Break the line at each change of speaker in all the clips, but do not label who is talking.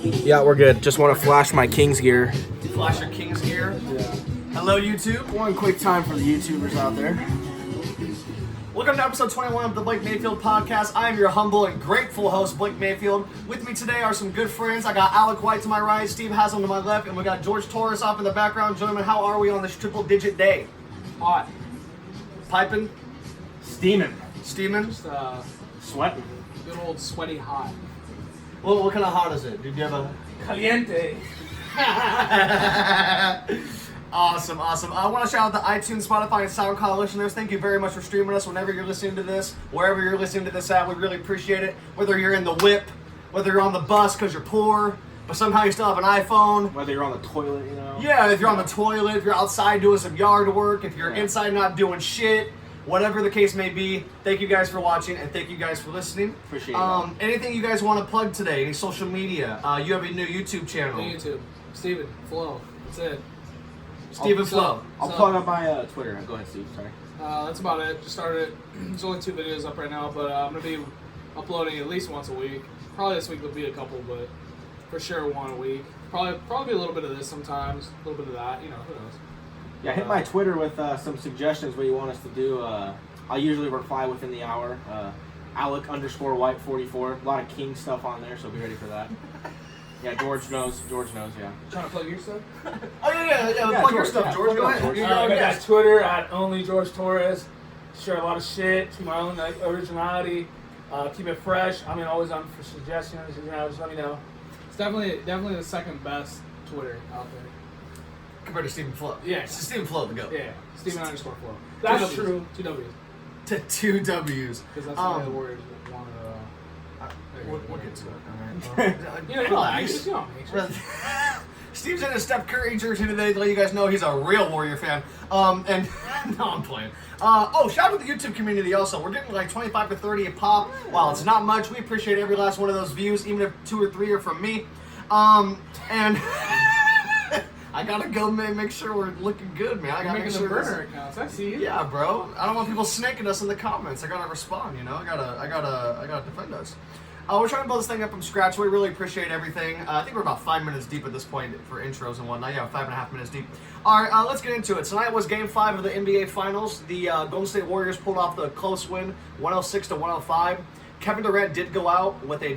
Yeah, we're good. Just want to flash my Kings gear.
Flash your Kings gear.
Yeah.
Hello, YouTube.
One quick time for the YouTubers out there.
Welcome to episode 21 of the Blake Mayfield podcast. I am your humble and grateful host, Blake Mayfield. With me today are some good friends. I got Alec White to my right, Steve Haslam to my left, and we got Jorge Torres off in the background. Gentlemen, how are we on this triple-digit day?
Hot.
Piping?
Steaming.
Steaming?
Just
Sweating.
good old sweaty hot.
Well, what kind of hot is it? Did you have a...
Caliente.
Awesome. I want to shout out the iTunes, Spotify, and SoundCloud listeners. Thank you very much for streaming us whenever you're listening to this. Wherever you're listening to this at, we really appreciate it. Whether you're in the whip, whether you're on the bus because you're poor, but somehow you still have an iPhone.
Whether you're on the toilet, you know.
Yeah, if you're on the toilet, if you're outside doing some yard work, if you're inside not doing shit, whatever the case may be, thank you guys for watching and thank you guys for listening.
Appreciate it.
Anything you guys want to plug today? Any social media? You have a new YouTube channel.
YouTube. Steven. Flo. That's it.
Steven Flo.
I'll plug up my Twitter. Go ahead, Steve. Sorry.
That's about it. Just started. There's only 2 videos up right now, but I'm going to be uploading at least once a week. Probably this week will be a couple, but for sure 1 a week. Probably a little bit of this sometimes, a little bit of that. You know, who knows.
Yeah, hit my Twitter with some suggestions what you want us to do. I usually reply within the hour. Alec_White44. A lot of King stuff on there, so be ready for that. Yeah, George knows, yeah.
Trying to plug your stuff?
Oh, yeah. Plug your stuff, George. Go ahead.
I got that Twitter at only Jorge Torres. Share a lot of shit to my own originality. Keep it fresh. I mean, always on for suggestions. You know, just let me know. It's definitely the second best Twitter out there.
Compared to Steven Flo.
Yeah.
It's Steven Flo the GOAT.
Yeah. Steven _Flo. That's true. 2 W's.
To 2 W's.
Because that's one of the words that wanted
We'll get to it. Alright.
You know,
Relax.
You know,
Steve's in a Steph Curry jersey today to let you guys know he's a real Warrior fan. And no, I'm playing. Shout out to the YouTube community also. We're getting like 25 to 30 a pop. While it's not much, we appreciate every last one of those views, even if 2 or 3 are from me. And I gotta go make sure we're looking good, man. I gotta make sure
burner accounts. I see you.
Yeah, bro. I don't want people snaking us in the comments. I gotta respond, you know. I gotta defend us. We're trying to build this thing up from scratch. We really appreciate everything. I think we're about 5 minutes deep at this point for intros and whatnot. Yeah, 5.5 minutes deep. All right, let's get into it. Tonight was Game 5 of the NBA Finals. The Golden State Warriors pulled off the close win, 106 to 105. Kevin Durant did go out with a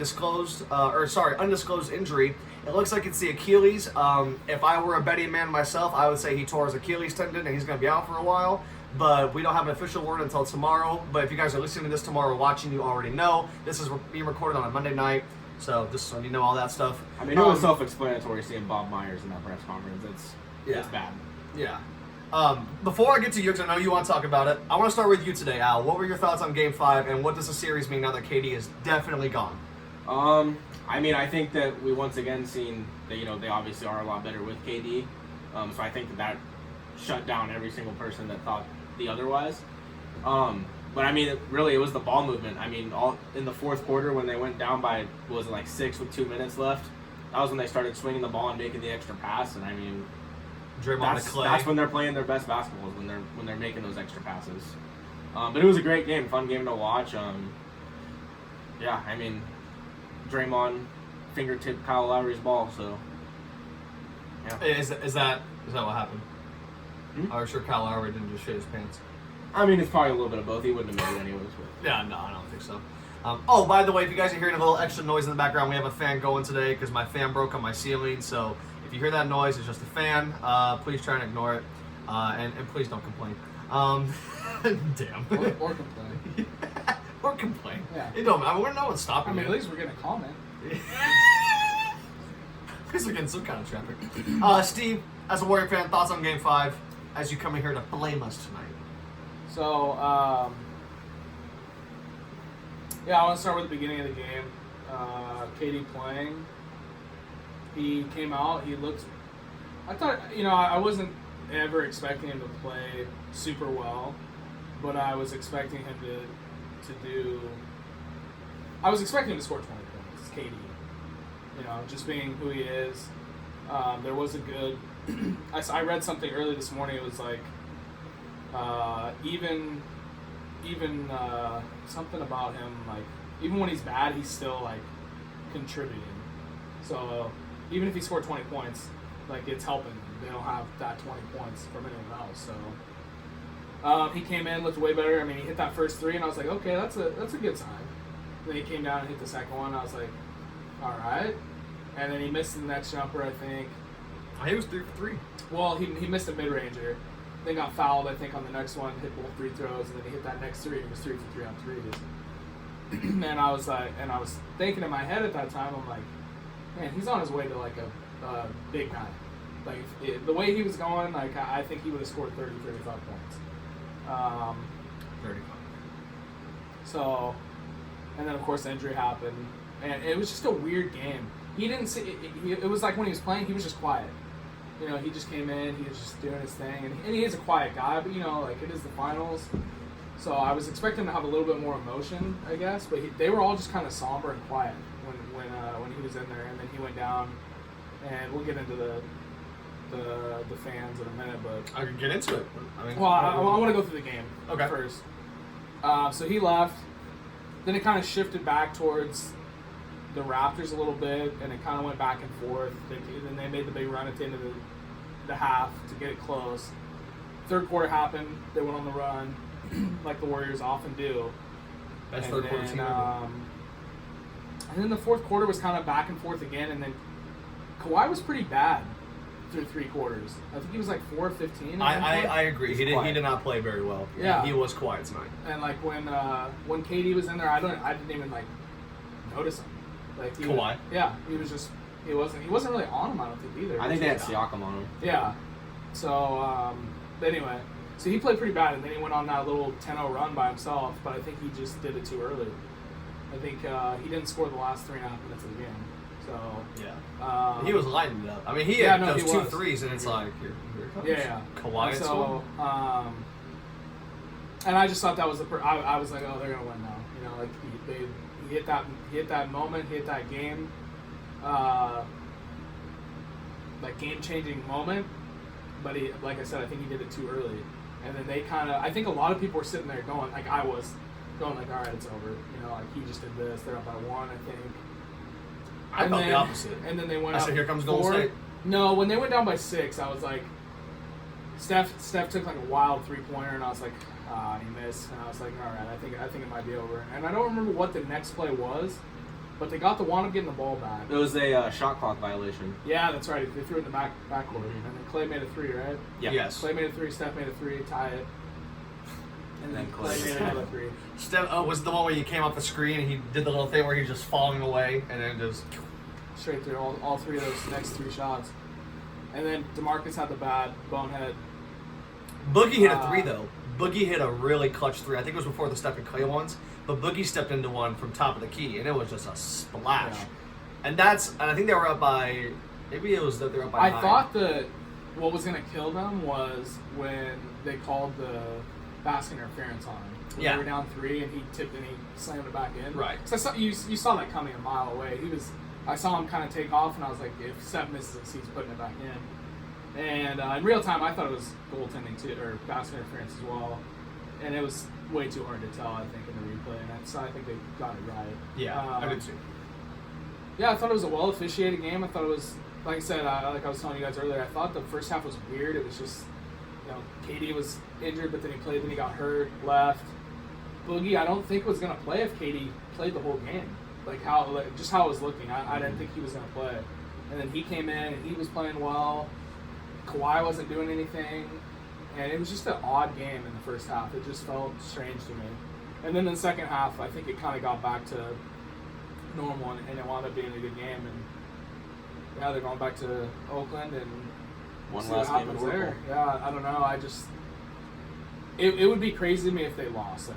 undisclosed injury. It looks like it's the Achilles. If I were a betting man myself, I would say he tore his Achilles tendon and he's going to be out for a while. But we don't have an official word until tomorrow. But if you guys are listening to this tomorrow, watching, you already know. This is being recorded on a Monday night. So just so you know all that stuff.
I mean, it was self-explanatory seeing Bob Myers in that press conference. It's bad.
Yeah. Before I get to you, because I know you want to talk about it, I want to start with you today, Al. What were your thoughts on Game 5, and what does the series mean now that KD is definitely gone?
I mean, I think that we once again seen that, you know, they obviously are a lot better with KD. So I think that shut down every single person that thought the otherwise. But I mean, it was the ball movement. I mean, all in the fourth quarter when they went down by, was it like 6 with 2 minutes left? That was when they started swinging the ball and making the extra pass. And I mean, that's when they're playing their best basketball, is when they're making those extra passes. But it was a great game, fun game to watch. Yeah, I mean, Draymond fingertip Kyle Lowry's ball, so yeah.
Is that what happened? I'm sure Kyle Lowry didn't just shit his pants.
I mean, it's probably a little bit of both. He wouldn't have made it anyways. But.
Yeah, no, I don't think so. By the way, if you guys are hearing a little extra noise in the background, we have a fan going today because my fan broke on my ceiling. So if you hear that noise, it's just a fan. Please try and ignore it. And please don't complain. Damn.
Or complain.
Or complain.
Yeah.
It don't matter. We're no one's stopping
at least we're getting a comment.
At least we're getting some kind of traffic. Steve, as a Warrior fan, thoughts on Game 5 as you come in here to blame us tonight?
So, I want to start with the beginning of the game. KD playing. He came out. He looked. I thought, I wasn't ever expecting him to play super well, but I was expecting him to do. I was expecting him to score 20 points. It's KD. Just being who he is. There was a good. I read something early this morning. It was like. Even something about him, like, even when he's bad, he's still, like, contributing. So even if he scored 20 points, like it's helping. They don't have that 20 points from anyone else. So he came in, looked way better. I mean, he hit that first three, and I was like, okay, that's a good sign. Then he came down and hit the second one. I was like, all right. And then he missed the next jumper, I think.
He was 3 for 3.
Well, he missed a mid-ranger. Then got fouled, I think, on the next one, hit both free throws, and then he hit that next three. He was 3 for 3 on threes. And I was thinking in my head at that time, I'm like, man, he's on his way to like a big night. Like the way he was going, like I think he would have scored 30, 35 points.
35.
So, and then of course the injury happened, and it was just a weird game. He didn't see. It was like when he was playing, he was just quiet. You know, he just came in, he was just doing his thing, and he is a quiet guy, but, you know, like, it is the finals. So I was expecting to have a little bit more emotion, I guess, but they were all just kind of somber and quiet when he was in there, and then he went down, and we'll get into the fans in a minute, but...
I can get into it. I mean,
well, I want to go through the game
okay.
first. So he left, then it kind of shifted back towards the Raptors a little bit, and it kind of went back and forth. Then they made the big run at the end of the half to get it close. Third quarter happened. They went on the run, like the Warriors often do.
Best third quarter team ever.
And then the fourth quarter was kind of back and forth again, and then Kawhi was pretty bad through 3 quarters. I think he was like 4 of 15.
I agree. He did not play very well.
Yeah,
he was quiet tonight.
And like when KD was in there, I didn't even like notice him. Like
Kawhi?
He wasn't really on him, I don't think, either.
I think they had Siakam on him.
Yeah. So, anyway. So he played pretty bad, and then he went on that little 10-0 run by himself, but I think he just did it too early. I think he didn't score the last 3.5 minutes of the game. So,
yeah. He was lighting it up. I mean, he had those 2 threes, and it's like, here it comes.
Yeah.
Kawhi.
So, and I just thought that was I was like, oh, they're going to win now. You know, like, he hit that moment, he hit that game, like game-changing moment. But he, like I said, I think he did it too early. And then they kind of, I think a lot of people were sitting there going, like I was, going like, all right, it's over. You know, like he just did this. They're up by 1, I think.
I felt the opposite.
And then they went up.
I said, here comes Golden State.
No, when they went down by 6, I was like, Steph took like a wild 3-pointer, and I was like, he missed. And I was like, all right, I think it might be over. And I don't remember what the next play was, but they wound up getting the ball back.
It was a shot clock violation.
Yeah, that's right. They threw it in the backcourt, and then Klay made a 3, right?
Yeah.
Yes.
Klay made a 3, Steph made a 3, tie it. And then Klay made another 3.
Steph was the one where you came off the screen and he did the little thing where he's just falling away and then just
straight through all 3 of those next 3 shots. And then DeMarcus had the bad bonehead.
Boogie hit a 3 though. Boogie hit a really clutch 3. I think it was before the Steph and Klay ones, but Boogie stepped into one from top of the key and it was just a splash.
Yeah.
And I think they were up by, maybe it was that they were up by 9.
I thought that what was going to kill them was when they called the basket interference on him. When they were down 3 and he tipped and he slammed it back in.
Right.
So you saw that coming a mile away. I saw him kind of take off, and I was like, if Steph misses it, he's putting it back in. And in real time, I thought it was goaltending too, or basket interference as well. And it was way too hard to tell, I think, in the replay. And so I think they got it right.
Yeah, I did too.
Yeah, I thought it was a well-officiated game. I thought it was, like I said, like I was telling you guys earlier, I thought the first half was weird. It was just, you know, KD was injured, but then he played, then he got hurt, left. Boogie, I don't think was going to play if KD played the whole game. Just how it was looking. I didn't think he was going to play. And then he came in, and he was playing well. Kawhi wasn't doing anything. And it was just an odd game in the first half. It just felt strange to me. And then in the second half, I think it kind of got back to normal, and it wound up being a good game. And yeah, they're going back to Oakland, and
one
see
last
what
game in
happens there.
Oracle.
Yeah, I don't know. It would be crazy to me if they lost there.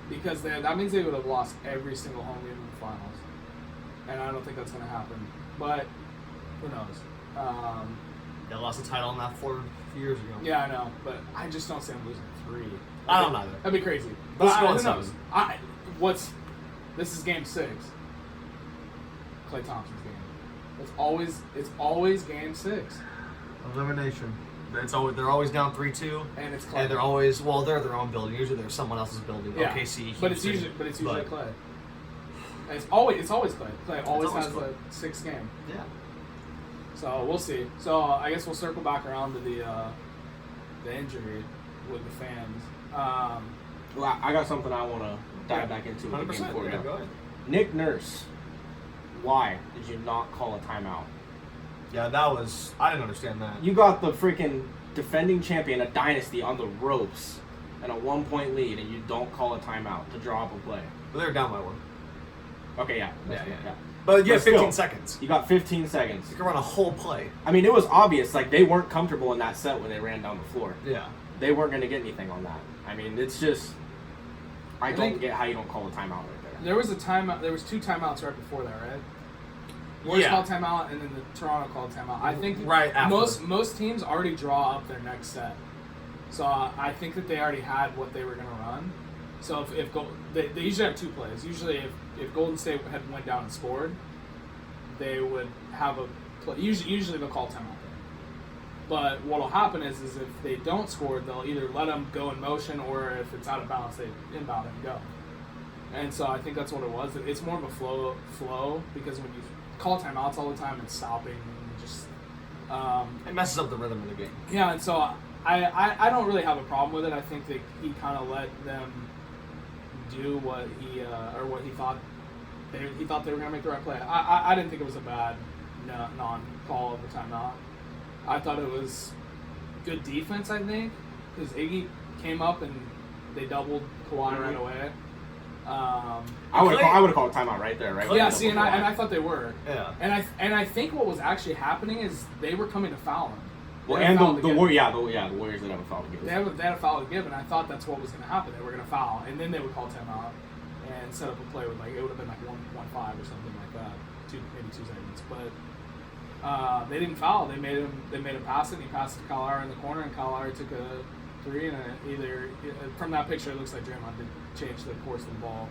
Because that means they would have lost every single home game in the finals. And I don't think that's going to happen. But who knows?
They lost the title on that 4 years ago.
Yeah, I know. But I just don't see them losing 3.
I don't either.
That'd be crazy.
Let's
But
go on
who knows?
7.
This is game 6. Klay Thompson's game. It's always game 6.
Elimination. They're always down 3-2.
And it's Klay.
And they're always, they're their own building. Usually they're someone else's building.
Yeah.
OKC,
But it's
Houston.
usually Klay. It's always Klay. Klay always
always
has
Klay.
the 6th game.
Yeah.
So we'll see. So I guess we'll circle back around to the injury with the fans.
Well, I got something I want to dive back into with the game
100%.
for
Yeah,
you.
go ahead.
Nick Nurse, why did you not call a timeout?
Yeah, that was. I didn't understand that.
You got the freaking defending champion, a dynasty, on the ropes and a 1-point lead, and you don't call a timeout to draw up a play.
But they were down by 1.
Okay, yeah.
Yeah.
yeah.
But you have
But
15
still,
seconds.
You got 15 seconds.
You can run a whole play.
I mean, it was obvious. Like, they weren't comfortable in that set when they ran down the floor.
Yeah.
They weren't going to get anything on that. I mean, it's just... I don't
think-
get how you don't call a timeout right there.
There was a timeout. There was 2 timeouts right before that, right? Warriors
Yeah.
called timeout, and then the Toronto called timeout. I think
Right after.
most teams already draw up their next set, so I think that they already had what they were going to run. So if they usually have 2 plays. Usually, if Golden State had went down and scored, they would have a play. Usually they'll call timeout there. But what'll happen is if they don't score, they'll either let them go in motion, or if it's out of bounds, they inbound it and go. And so I think that's what it was. It's more of a flow because when you call timeouts all the time, it's stopping and just
It messes up the rhythm of the game.
yeah. And so I don't really have a problem with it. I think that he kind of let them do what he thought they were gonna make the right play. I didn't think it was a bad non-call of the timeout. I thought it was good defense. I think because Iggy came up and they doubled Kawhi right away.
I would have called a timeout right there, right?
Yeah, see, and I thought they were.
Yeah.
And I think what was actually happening is they were coming to foul him.
Well,
They had
and
a foul to
the
give.
Warriors that have a foul to give.
They had a foul to give, and I thought that's what was going to happen. They were going to foul, and then they would call timeout and set up a play with it would have been like 1.5 or something like that, maybe 2 seconds. But they didn't foul. They made him pass it, and he passed to Kyle Lowry in the corner, and Kyle Lowry took a 3, and from that picture it looks like Draymond did change the course of the ball.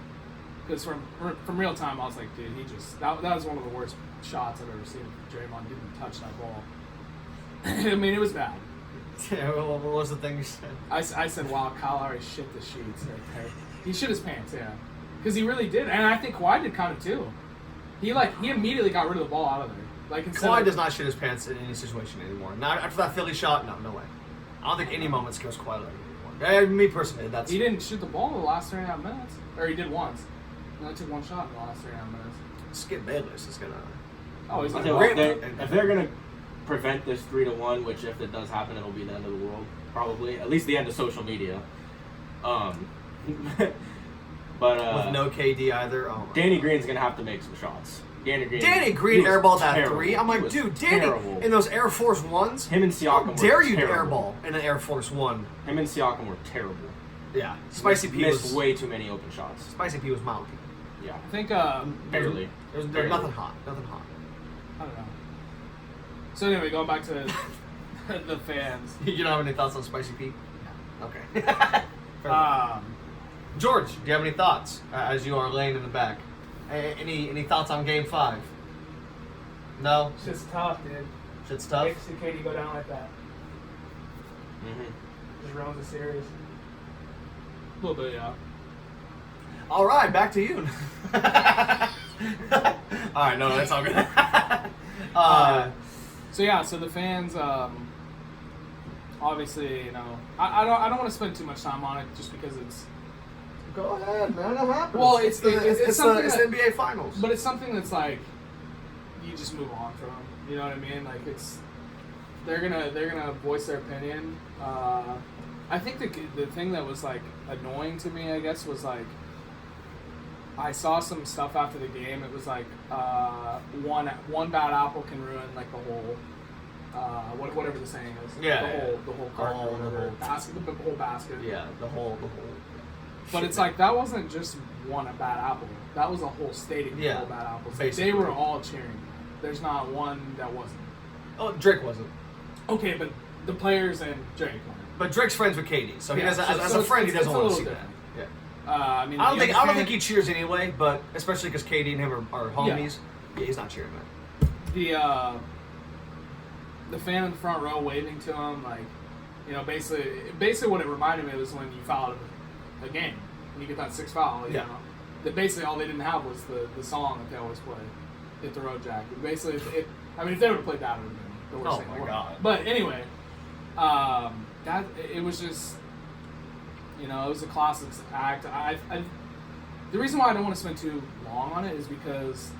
Because from real time, I was like, dude, that was one of the worst shots I've ever seen. Draymond didn't touch that ball. I mean, it was bad.
Yeah, what was the thing you said?
I said, wow, Kyle Lowry shit the sheets right there. He shit his pants, yeah. Because he really did. And I think Kawhi did kind of too. He immediately got rid of the ball out of there.
Kawhi does not shit his pants in any situation anymore. Not after that Philly shot, no way. I don't think any moment scares Kawhi anymore. Me personally, that's...
He didn't shoot the ball in the last 3.5 minutes. Or he did once. He only took 1 shot in the last 3.5 minutes.
Skip Bayless is going to...
Oh, he's
If
like,
they're going to prevent this 3-1, which if it does happen, it'll be the end of the world, probably. At least the end of social media. But
with no KD either. Oh my
Danny
God.
Green's gonna have to make some shots. Danny Green
airballed that
terrible.
3. I'm
He
like,
was
dude, Danny,
terrible.
in those Air Force Ones,
Him and
how
Siakam
dare
were
you
terrible.
airball in an Air Force One?
Him and Siakam were terrible.
Yeah, Spicy P
missed
was
way too many open shots.
Spicy P was mountain.
Yeah,
I think,
barely.
There's nothing hot. Nothing hot.
I don't know. So anyway, going back to the fans.
You don't have any thoughts on Spicy P? No. Okay. Fair enough. George, do you have any thoughts as you are laying in the back? Any thoughts on Game 5? No?
Shit's tough, dude.
Shit's tough?
Hate to see KD go down like that.
Mm-hmm.
Just ruins the series.
A little bit, yeah.
All right, back to you. All right, no, that's all good.
So the fans, obviously, you know, I don't want to spend too much time on it just because it's.
Go ahead, man. It happens.
Well, it's
the
something
NBA Finals.
But it's something that's like, you just move on from. You know what I mean? Like they're gonna voice their opinion. I think the thing that was like annoying to me, I guess, was like. I saw some stuff after the game. It was like one bad apple can ruin like the whole whatever the saying is.
Yeah,
the whole carton or
the
whatever.
whole
Basket, the whole basket.
Yeah, the whole.
But it's like that wasn't just one bad apple. That was a whole stadium full of bad apples. Like,
basically.
they were all cheering. There's not one that wasn't.
Oh, Drake wasn't.
Okay, but the players and Drake weren't.
But Drake's friends with KD, so he
Yeah,
doesn't.
so
As a friend, he
it's
doesn't
a
want to
little
see
different.
that. Yeah.
I mean,
I
the
don't think he cheers anyway, but especially because KD and him are homies. Yeah, he's not cheering that.
The fan in the front row waving to him, like, you know, basically what it reminded me of was when you fouled a game and you get that 6th foul. You
Yeah.
know? that basically all they didn't have was the song that they always play, Hit the Road Jack. Basically, if they would have played that, it would have been the worst thing in the world.
God.
But anyway, it was just, it was a classics act. The reason why I don't want to spend too long on it is because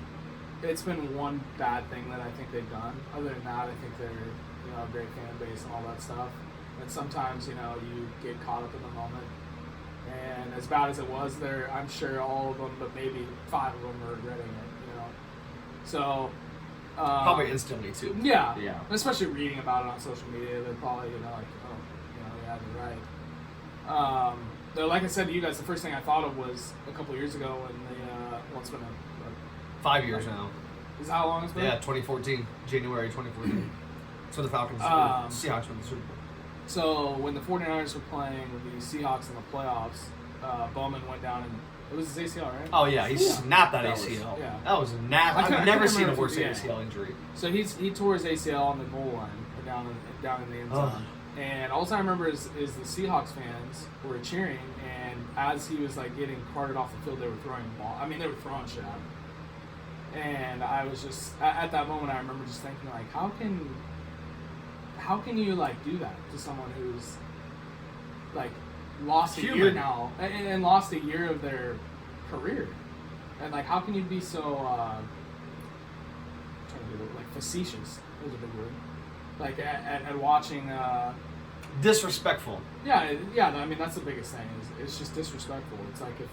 it's been one bad thing that I think they've done. Other than that, I think they're a great fan base and all that stuff. And sometimes you get caught up in the moment. And as bad as it was, I'm sure all of them, but maybe 5 of them are regretting it. So
Probably instantly too.
yeah,
Yeah.
especially reading about it on social media, they're probably yeah, you're right. Like I said to you guys, the first thing I thought of was a couple years ago when it's been
5 years now.
is that how long it's been?
Yeah, 2014, January 2014. So the Falcons, Seahawks won the Super Bowl.
So when the 49ers were playing with the Seahawks in the playoffs, Bowman went down and it was his ACL, right?
Oh yeah, he snapped that
That was-
ACL.
yeah.
That was nasty.
I
I've
couldn't
never seen a
remember
worse
if it-
ACL injury.
So he tore his ACL on the goal line down in the end zone.
Ugh.
And all I remember is the Seahawks fans were cheering, and as he was like getting carted off the field, they were throwing the ball. I mean, they were throwing shit at him. And I was just at that moment, I remember just thinking like, how can you like do that to someone who's like lost a year
Human.
now and lost a year of their career, and like how can you be so like facetious is a big word, like at watching
Disrespectful.
yeah, I mean that's the biggest thing is it's just disrespectful. It's like if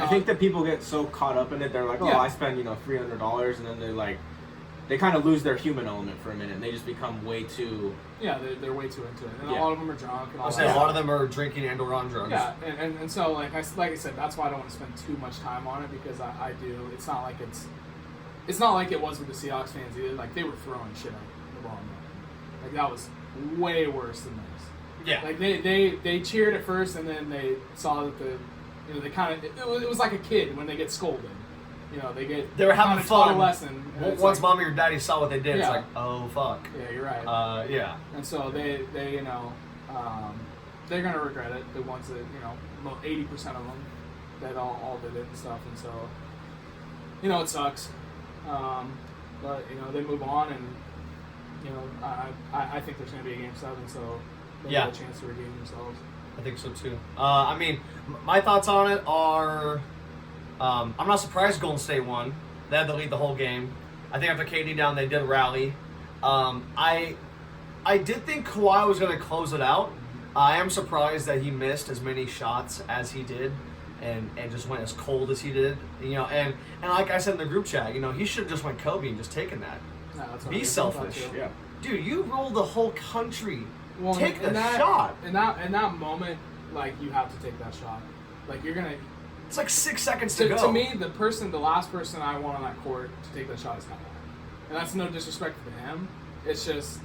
I think that people get so caught up in it, they're like, oh,
Yeah.
I spend $300, and then they're like, they kind of lose their human element for a minute, and they just become way too.
yeah they're way too into it, and
Yeah.
a lot of them are drunk and
I
all
was
that.
saying a lot of them are drinking and or on drugs.
Yeah, and so like I said, that's why I don't want to spend too much time on it because I do. It's not like it was with the Seahawks fans either. Like they were throwing shit at LeBron. Like that was way worse than this.
Yeah.
Like they cheered at first and then they saw that they kind of it was like a kid when they get scolded.
They were having
kinda taught
fun.
a lesson. and it's
Once
like,
mommy or daddy saw what they did, it's
Yeah.
like, oh fuck.
yeah, you're right.
Yeah.
And so they they're gonna regret it. The ones that 80% of them that all did it and stuff. And so it sucks. But they move on, and I think there's gonna be a game 7, so they
Yeah.
have a chance to redeem themselves.
I think so too. I mean, my thoughts on it are, I'm not surprised Golden State won. They had to lead the whole game. I think after KD down, they did rally. I did think Kawhi was going to close it out. I am surprised that he missed as many shots as he did, and just went as cold as he did. And like I said in the group chat, he should have just went Kobe and just taken that.
No, that's what
Be
I think
selfish.
about too.
Yeah.
Dude, you ruled the whole country.
Well,
Take the
in that,
shot.
In that moment, like you have to take that shot. Like you're gonna.
It's like 6 seconds to go.
To me, the last person I want on that court to take that shot is Kawhi. And that's no disrespect to him. It's just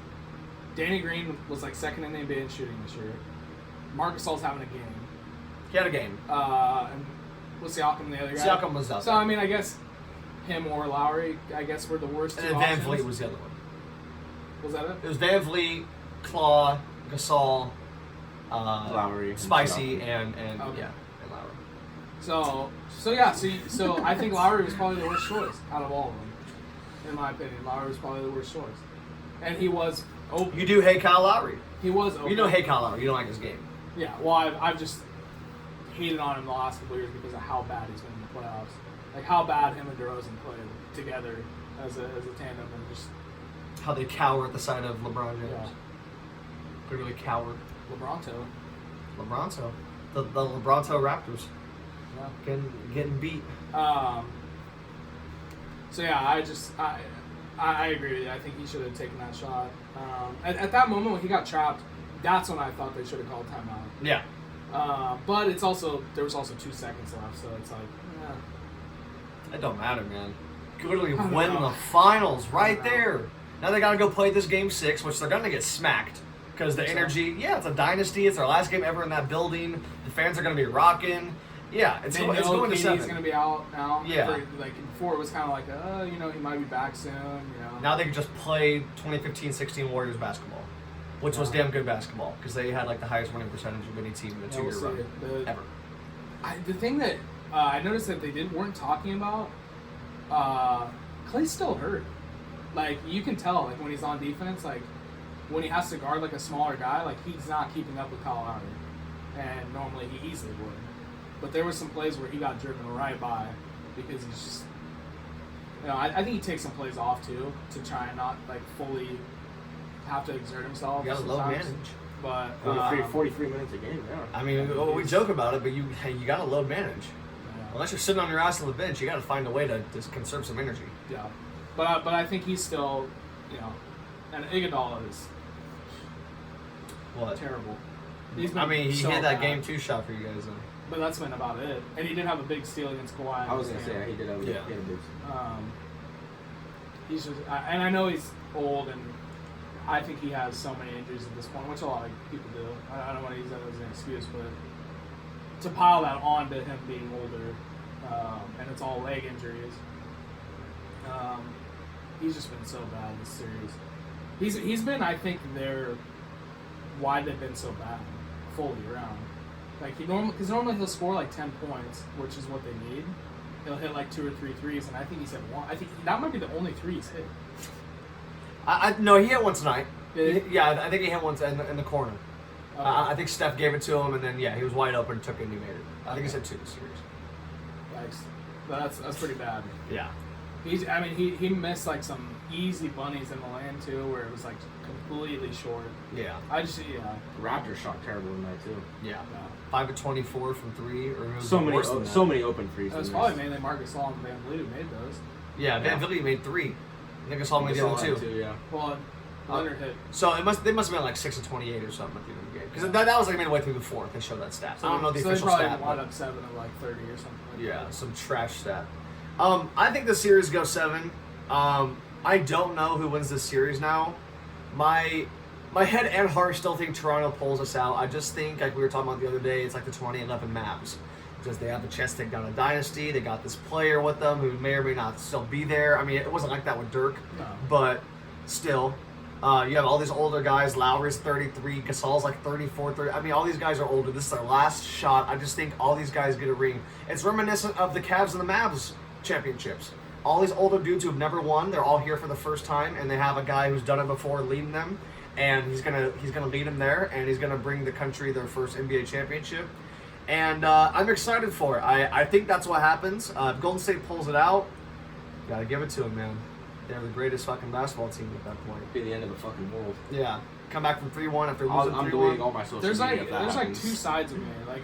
Danny Green was like second in the NBA in shooting this year. Marc Gasol's having a game.
He had a game.
And was Siakam the other guy?
Siakam was out
So
there.
I mean, I guess him or Lowry, I guess were the worst
And
two
then Van
options.
Vliet was the other one.
Was that it?
It was Van Vliet, Claw, Gasol,
Lowry,
Spicy,
and
and
Okay.
and Lowry.
So I think Lowry was probably the worst choice out of all of them, in my opinion. Lowry was probably the worst choice, and he was open.
You do hate Kyle Lowry.
He was open.
You don't hate Kyle Lowry. You don't like his game.
Yeah, well, I've just hated on him the last couple of years because of how bad he's been in the playoffs. Like how bad him and DeRozan played together as a tandem, and just
How they cower at the sight of LeBron James.
Yeah.
They really cower.
LeBronto.
LeBronto. The LeBronto Raptors.
Yeah.
Getting beat.
So yeah, I agree with you. I think he should have taken that shot. At that moment when he got trapped, that's when I thought they should have called timeout.
Yeah.
But there was also 2 seconds left, so it's like, yeah.
It don't matter, man. You could literally
I don't
win
know.
the finals right
I don't know.
there. Now they gotta go play this game 6, which they're gonna get smacked. Because the
So?
energy, yeah, it's a dynasty. It's our last game ever in that building. The fans are gonna be rocking. Yeah, it's
They
going to
know KD's
7.
going to be out now.
Yeah.
Like before, it was kind of like, he might be back soon.
Now they can just play 2015-16 Warriors basketball, which was damn good basketball because they had like the highest winning percentage of any team in a 2-year
we'll
run
see.
ever.
The thing that I noticed that they weren't talking about Klay's still hurt. Like, you can tell, like, when he's on defense, like, when he has to guard, like, a smaller guy, like, he's not keeping up with Kyle Lowry. And normally he easily would. But there were some plays where he got driven right by because he's just, you know, I think he takes some plays off, too, to try and not, like, fully have to exert himself.
You got to low
sometimes.
manage.
But
43 minutes a game, yeah.
I mean, we joke about it, but you got to load manage.
yeah.
Unless you're sitting on your ass on the bench, you got to find a way to just conserve some energy.
Yeah, but I think he's still, you know, and Iguodala is
What?
terrible.
He
so
hit that
bad,
game 2 shot for you guys.
but that's been about it. And he did have a big steal against Kawhi.
I was going to say, he did have
Yeah.
he had a big.
He's just, and I know he's old, and I think he has so many injuries at this point, which a lot of people do. I don't want to use that as an excuse, but to pile that on to him being older, and it's all leg injuries. He's just been so bad this series. He's been, I think, why they've been so bad fully around. Like because normally he'll score like 10 points, which is what they need. He'll hit like 2 or 3 threes, and I think he's hit 1. I think that might be the only 3 he's hit.
No, he hit one tonight.
Did he?
Yeah, I think he hit one in the corner.
Okay.
I think Steph gave it to him, and then he was wide open and took it and he made it. I think he's hit 2 this series.
Yikes. But that's pretty bad.
Yeah.
He missed like some easy bunnies in the lane too, where it was like completely short.
Yeah.
The Raptors shot terrible tonight, too.
Yeah. 5 of 24 from 3, or it was
So many open threes.
It was probably mainly Marcus Gasol and Van Vliet who made those.
Yeah, Van Vliet made 3. I think I saw him made the other 2.
Yeah.
Well, Leonard hit.
So they must have been like 6 of 28 or something at the end of the game. Because that was like midway through the 4th. They showed that stat. So I don't know the official
they probably
stat.
wound up 7 of like 30 or something. Like
Yeah,
that.
some trash stat. I think the series goes 7. I don't know who wins this series now. My head and heart still think Toronto pulls us out. I just think, like we were talking about the other day, it's like the 2011 Mavs. Because they have the chance to take down a dynasty. They got this player with them who may or may not still be there. I mean, it wasn't like that with Dirk.
No.
But still, you have all these older guys. Lowry's 33. Gasol's like 34, 30. I mean, all these guys are older. This is their last shot. I just think all these guys get a ring. It's reminiscent of the Cavs and the Mavs championships. All these older dudes who've never won, they're all here for the first time, and they have a guy who's done it before leading them, and he's gonna lead them there, and he's gonna bring the country their first NBA championship. And I'm excited for it. I think that's what happens. If Golden State pulls it out, gotta give it to them, man. They're the greatest fucking basketball team at that point.
Be the end of the fucking world.
Yeah. Come back from 3-1 after losing 3-1.
I'm deleting all my social
There's
media
like
if that
there's
happens.
like 2 sides of me. Like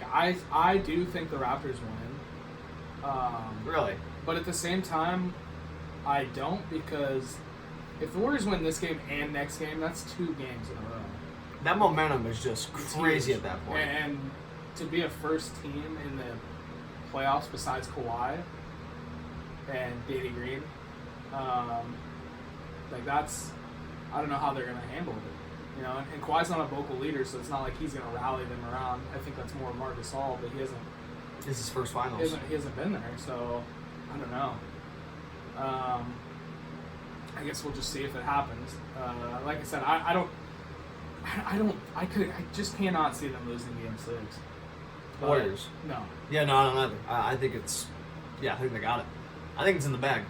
I do think the Raptors win.
Really?
But at the same time, I don't, because if the Warriors win this game and next game, that's 2 games in a row.
That momentum is just
It's
crazy
huge.
at that point.
And to be a first team in the playoffs besides Kawhi and Danny Green, like that's, I don't know how they're going to handle it. You know, and Kawhi's not a vocal leader, so it's not like he's going to rally them around. I think that's more Marc Gasol, but he hasn't.
This is his first finals.
He hasn't been there, so I don't know. I guess we'll just see if it happens. Like I said, I just cannot see them losing Game 6. But,
Warriors.
No.
Yeah, no, I don't either. I think I think they got it. I think it's in the bag.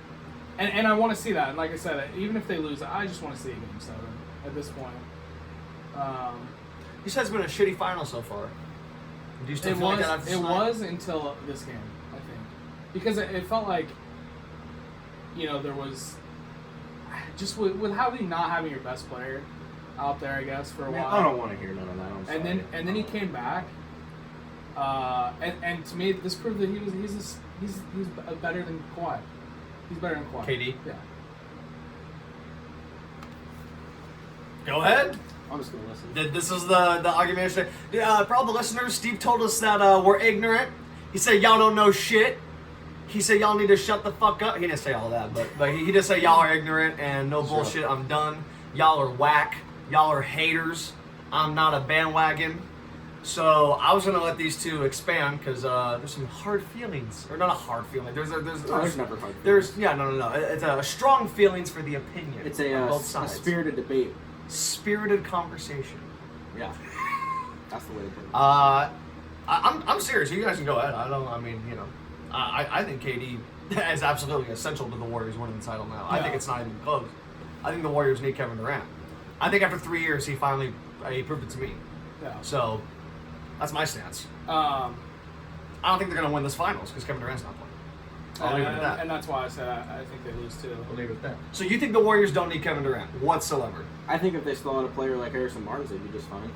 And I want to see that. And like I said, even if they lose, I just want to see a Game 7 at this point.
You said it's been a shitty final so far. Do you still feel like that after
It
tonight?
was until this game, I think. Because it felt like, you know, there was just with not having your best player out there, I guess, for a while.
I don't want to hear none of that. I'm sorry.
And then he came back, and to me, this proved that he's better than Kawhi. He's better than Kawhi.
KD?
Yeah.
Go ahead.
I'm just gonna listen.
This is the argument. For all the listeners, Steve told us that we're ignorant. He said y'all don't know shit. He said y'all need to shut the fuck up. He didn't say all that, but he just said y'all are ignorant and no bullshit. I'm done. Y'all are whack. Y'all are haters. I'm not a bandwagon. So I was gonna let these two expand because there's some hard feelings, or not a hard feeling. There's
never hard
There's no. It's a strong feelings for the opinion.
It's
on both
a
sides.
spirited debate.
Spirited conversation.
Yeah, that's the way to put it.
I'm serious. You guys can go ahead. I think KD is absolutely essential to the Warriors winning the title now. I think it's not even close. I think the Warriors need Kevin Durant. I think after 3 years, he finally he proved it to me.
Yeah.
So that's my stance. I don't think they're going to win this finals because Kevin Durant's not playing. I'll leave it at that.
And that's why I said I think they lose too.
I'll leave it at that. So you think the Warriors don't need Kevin Durant whatsoever?
I think if they still had a player like Harrison Barnes, they'd be just fine.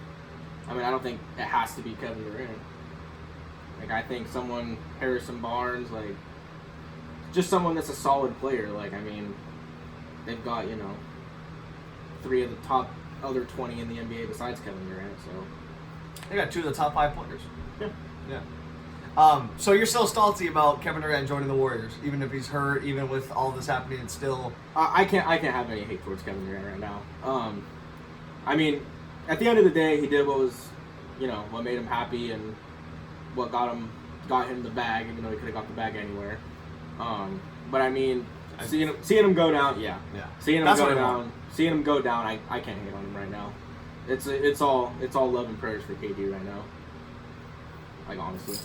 I mean, I don't think it has to be Kevin Durant. Like, I think Harrison Barnes, like, just someone that's a solid player. Like, I mean, they've got, 3 of the top other 20 in the NBA besides Kevin Durant, so.
They got 2 of the top 5 players.
Yeah.
Yeah. So you're still salty about Kevin Durant joining the Warriors, even if he's hurt, even with all this happening, it's still...
I can't have any hate towards Kevin Durant right now. I mean, at the end of the day, he did what was, what made him happy and what got him the bag, even though he could have got the bag anywhere. But I mean, seeing him go down, yeah. Seeing him go down, I can't hate on him right now. It's all love and prayers for KD right now. Like, honestly.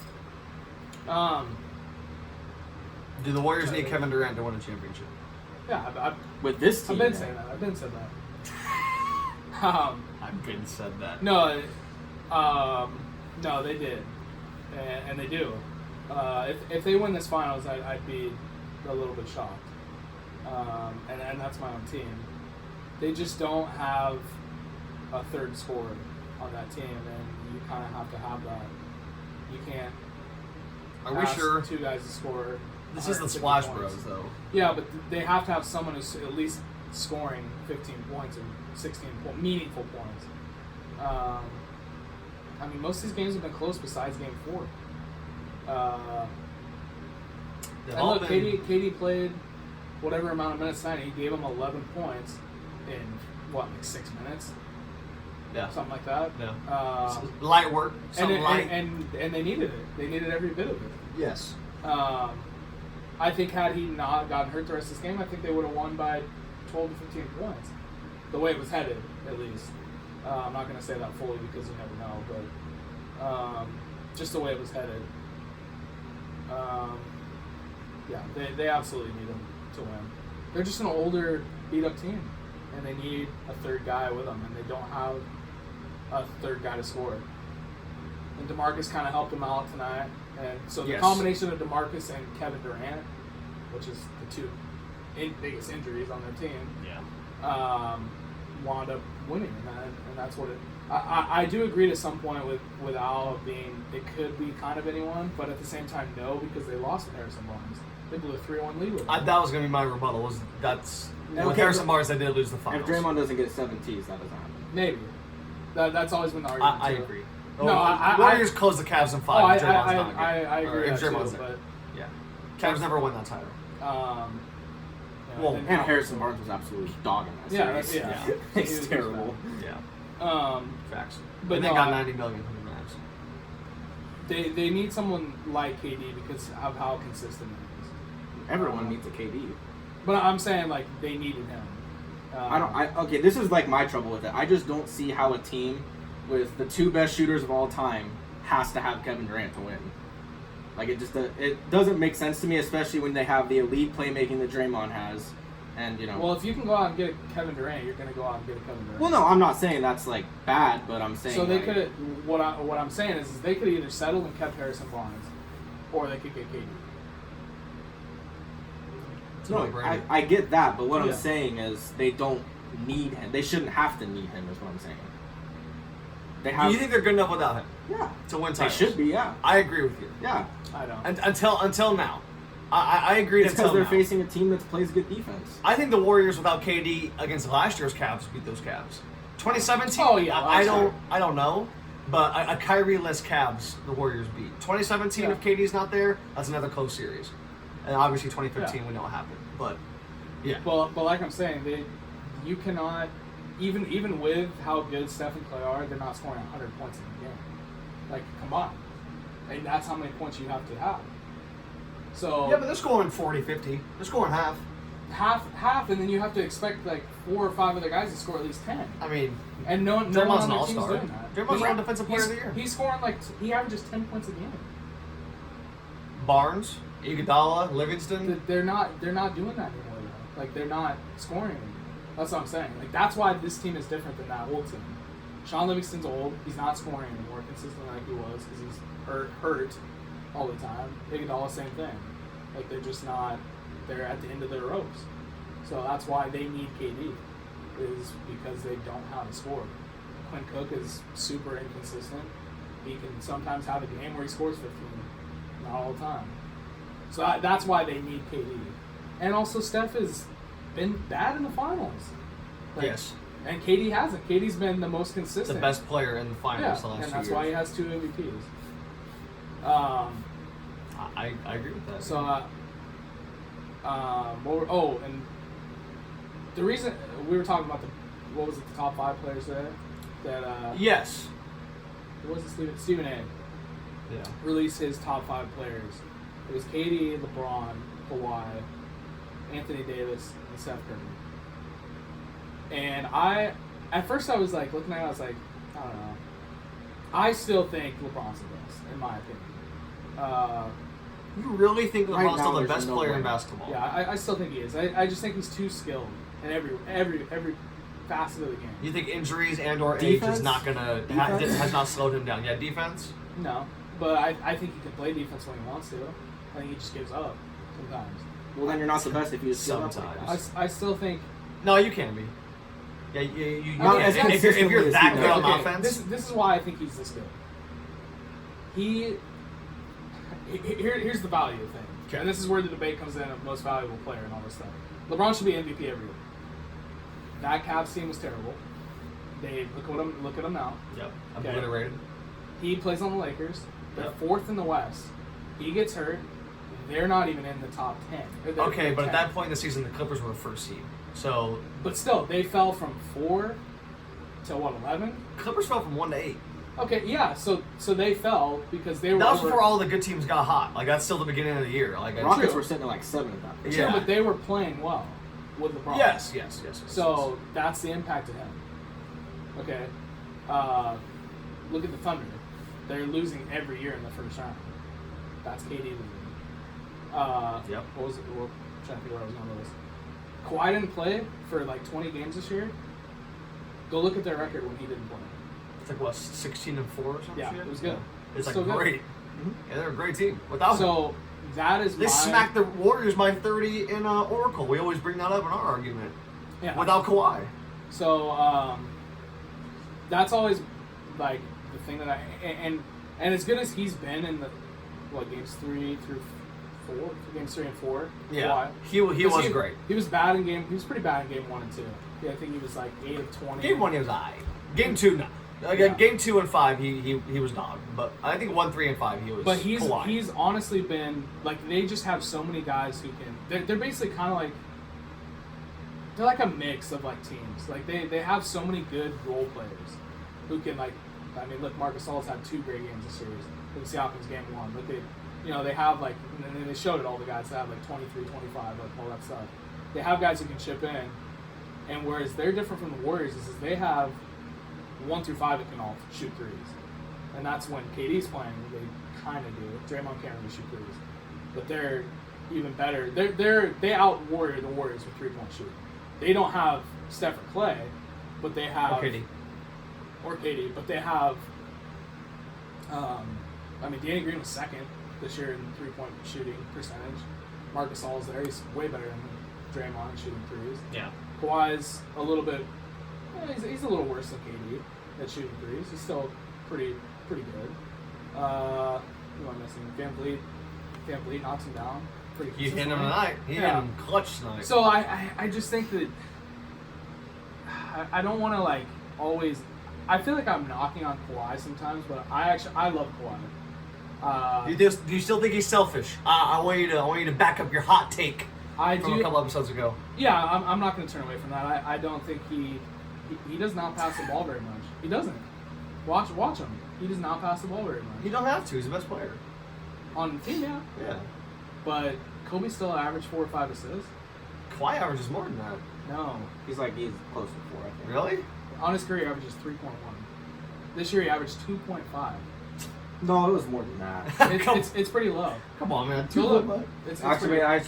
Do the Warriors need Kevin Durant to win a championship?
Yeah,
with this team.
I've been saying that. I've been said that.
I've been said that.
No, they did, and they do. If they win this finals, I'd be a little bit shocked. And that's my own team. They just don't have a third scorer on that team, and you kind of have to have that. You can't.
Are we sure?
2 guys to score.
This is the Splash
points.
Bros, though.
Yeah, but they have to have someone who's at least scoring 15 points and 16 meaningful points. I mean, most of these games have been close besides Game 4. And look, KD played whatever amount of minutes tonight. He gave him 11 points in, 6 minutes?
Yeah.
Something like that.
Yeah. Light work.
And they needed it. They needed every bit of it.
Yes.
I think had he not gotten hurt the rest of this game, I think they would have won by 12 to 15 points. The way it was headed, at least. I'm not going to say that fully because you never know, but just the way it was headed. Yeah, they absolutely need him to win. They're just an older, beat-up team, and they need a third guy with them, and they don't have a third guy to score. And DeMarcus kind of helped him out tonight. And so the combination of DeMarcus and Kevin Durant, which is the 2 biggest injuries on their team, wound up winning, and that's what it. I do agree to some point with Al being it could be kind of anyone, but at the same time no, because they lost to Harrison Barnes. They blew a 3-1 lead with him.
That was going to be my rebuttal. With Harrison Barnes, they did lose the finals.
If Draymond doesn't get 7 Ts, that doesn't happen.
Maybe. That's always been the argument.
I agree.
No,
Warriors close the Cavs in 5.
I agree.
If Draymond's
there,
but Cavs never won that title.
And Harrison Barnes was absolutely dogging that series.
Yeah.
It's terrible.
Yeah. Facts.
But
they got $90 million from the Mavs.
They need someone like KD because of how consistent he is.
Everyone needs a KD.
But I'm saying like they needed him.
Okay, this is like my trouble with it. I just don't see how a team with the 2 best shooters of all time has to have Kevin Durant to win. Like it doesn't make sense to me, especially when they have the elite playmaking that Draymond has, and
Well, if you can go out and get a Kevin Durant, you're going to go out and get a Kevin Durant.
Well, no, I'm not saying that's like bad, but I'm saying.
So they could. What I'm saying is they could either settle and kept Harrison Barnes, or they could get KD.
No, I get that, but what I'm saying is they don't need him. They shouldn't have to need him. Is what I'm saying.
Do you think they're good enough without him?
Yeah.
To win titles?
They should be, yeah.
I agree with you.
Yeah.
I don't.
And until now. I agree
it's
until
because they're
now.
facing a team that plays good defense.
I think the Warriors without KD against last year's Cavs beat those Cavs. 2017?
Oh, yeah.
I don't know. But a Kyrie-less Cavs, the Warriors beat. 2017, if KD's not there, that's another close series. And obviously 2015, we know what happened. But, yeah.
But like I'm saying, you cannot... Even with how good Steph and Klay are, they're not scoring 100 points in the game. Like, combined. And that's how many points you have to have. So
yeah, but they're scoring 40, 50. They're scoring half.
Half, and then you have to expect, 4 or 5 other guys to score at least 10.
I mean...
And no one
Draymond's
on
an
their team's
all-star.
doing that.
Draymond's Defensive Player of the Year.
He's scoring, he averages 10 points a game.
Barnes, Iguodala, Livingston.
They're not doing that anymore though. Like they're not scoring. That's what I'm saying. Like that's why this team is different than that old team. Sean Livingston's old. He's not scoring anymore consistently like he was because he's hurt all the time. Iguodala, same thing. Like they're just not. They're at the end of their ropes. So that's why they need KD, is because they don't have a score. Quinn Cook is super inconsistent. He can sometimes have a game where he scores 15, not all the time. So that's why they need KD. And also Steph has been bad in the finals.
Yes.
And KD hasn't. KD's been the most consistent.
The best player in the finals the last 2 years.
And that's why he has 2 MVPs.
I agree with that.
So, and the reason we were talking about the top 5 players there?
Yes.
What was it, Stephen A.
Yeah.
Released his top 5 players. It was KD, LeBron, Kawhi, Anthony Davis, and Steph Curry. And at first I was like, looking at it, I was like, I don't know. I still think LeBron's the best, in my opinion.
You really think
Right
LeBron's
now,
still the
there's
best
no
player
way.
in basketball?
Yeah, I still think he is. I just think he's too skilled in every facet of the game.
You think injuries and or age
Defense?
is not gonna has not slowed him down? Yeah, defense.
No, but I think he can play defense when he wants to. I think he just gives up sometimes.
Well, then you're not the best if you just give up like
Sometimes.
that.
I still think.
No, you can be. Yeah, you
Not
can.
as
If you're
consistently
that
as
good
he
on
does.
offense.
This is why I think he's this good. Here's the value thing.
Okay.
And this is where the debate comes in of most valuable player and all this stuff. LeBron should be MVP every year. That Cavs team was terrible. They look at him now.
Yep,
Okay.
obliterated.
He plays on the Lakers. They're
Yep.
4th in the West. He gets hurt. They're not even in the top 10. They're
Okay, but at
10.
that point in the season, the Clippers were the first seed. So
But still, they fell from 4 to 11?
Clippers fell from 1 to 8.
Okay, yeah. So they fell because they were.
That was
over-
before all the good teams got hot. Like that's still the beginning of the year. Like
Rockets
True.
were sitting at like 7 at that point.
True,
Yeah.
but they were playing well with LeBron.
Yes.
So that's the impact of him. Okay. Look at the Thunder. They're losing every year in the first round. That's KD losing.
Yep.
What was it? Well, I'm trying to figure out what I was going to lose. Kawhi didn't play for like 20 games this year. Go look at their record when he didn't play.
It's like what 16-4 or something.
Yeah, it was good.
It's like
So good.
great. Yeah, they're a great team. Without him.
So that is
They smacked the Warriors by 30 in Oracle. We always bring that up in our argument.
Yeah.
Without Kawhi.
So that's always like the thing that and as good as he's been in the games 3 through 4, games 3 and 4.
Yeah,
Kawhi.
he was
'Cause
great.
He was bad in game. He was pretty bad in game 1 and 2. Yeah, I think he was like 8 of 20.
Game 1 he was high. Game 2 no.
Yeah.
Game 2 and 5 he was dog. But I think 1, 3, and 5 he was.
But
Kawhi.
he's honestly been like they just have so many guys who can. They're basically kind of like. They're like a mix of like teams. Like they have so many good role players who can like. I mean, look, Marc Gasol's had 2 great games this series. Look at Siakam's game 1. Look at, they have like, and they showed it all the guys that have like 23, 25, like all that stuff. They have guys who can chip in, and whereas they're different from the Warriors is they have 1 through 5 that can all shoot threes, and that's when KD's playing. They kind of do. Draymond can't really shoot threes, but they're even better. They out warrior the Warriors with 3-point shooting. They don't have Steph or Klay, but they have or KD, but they have. I mean, Danny Green was 2nd this year in 3-point shooting percentage. Marc Gasol's there; he's way better than Draymond at shooting threes.
Yeah.
Kawhi's a little bit. He's a little worse than KD at shooting threes. He's still pretty good. Who am I missing? Van Vliet knocks him down. Pretty
He hit him
consistently.
tonight. He hit
Yeah.
him clutch tonight.
So I just think that I don't want to like always. I feel like I'm knocking on Kawhi sometimes, but I love Kawhi.
Do you still think he's selfish? I want you to back up your hot take
I
from
do.
a couple episodes ago.
Yeah, I'm not going to turn away from that. I don't think he does not pass the ball very much. He doesn't. Watch him. He does not pass the ball very much.
You don't have to. He's the best player.
On the team, yeah.
Yeah.
But Kobe still averaged 4 or 5 assists.
Kawhi averages more than that.
No.
He's close to 4, I think.
Really?
On his career, he averages 3.1. This year, he averaged 2.5.
No, it was more than that.
It's pretty low.
Come on, man.
Go look.
Look.
It's
Actually,
pretty,
I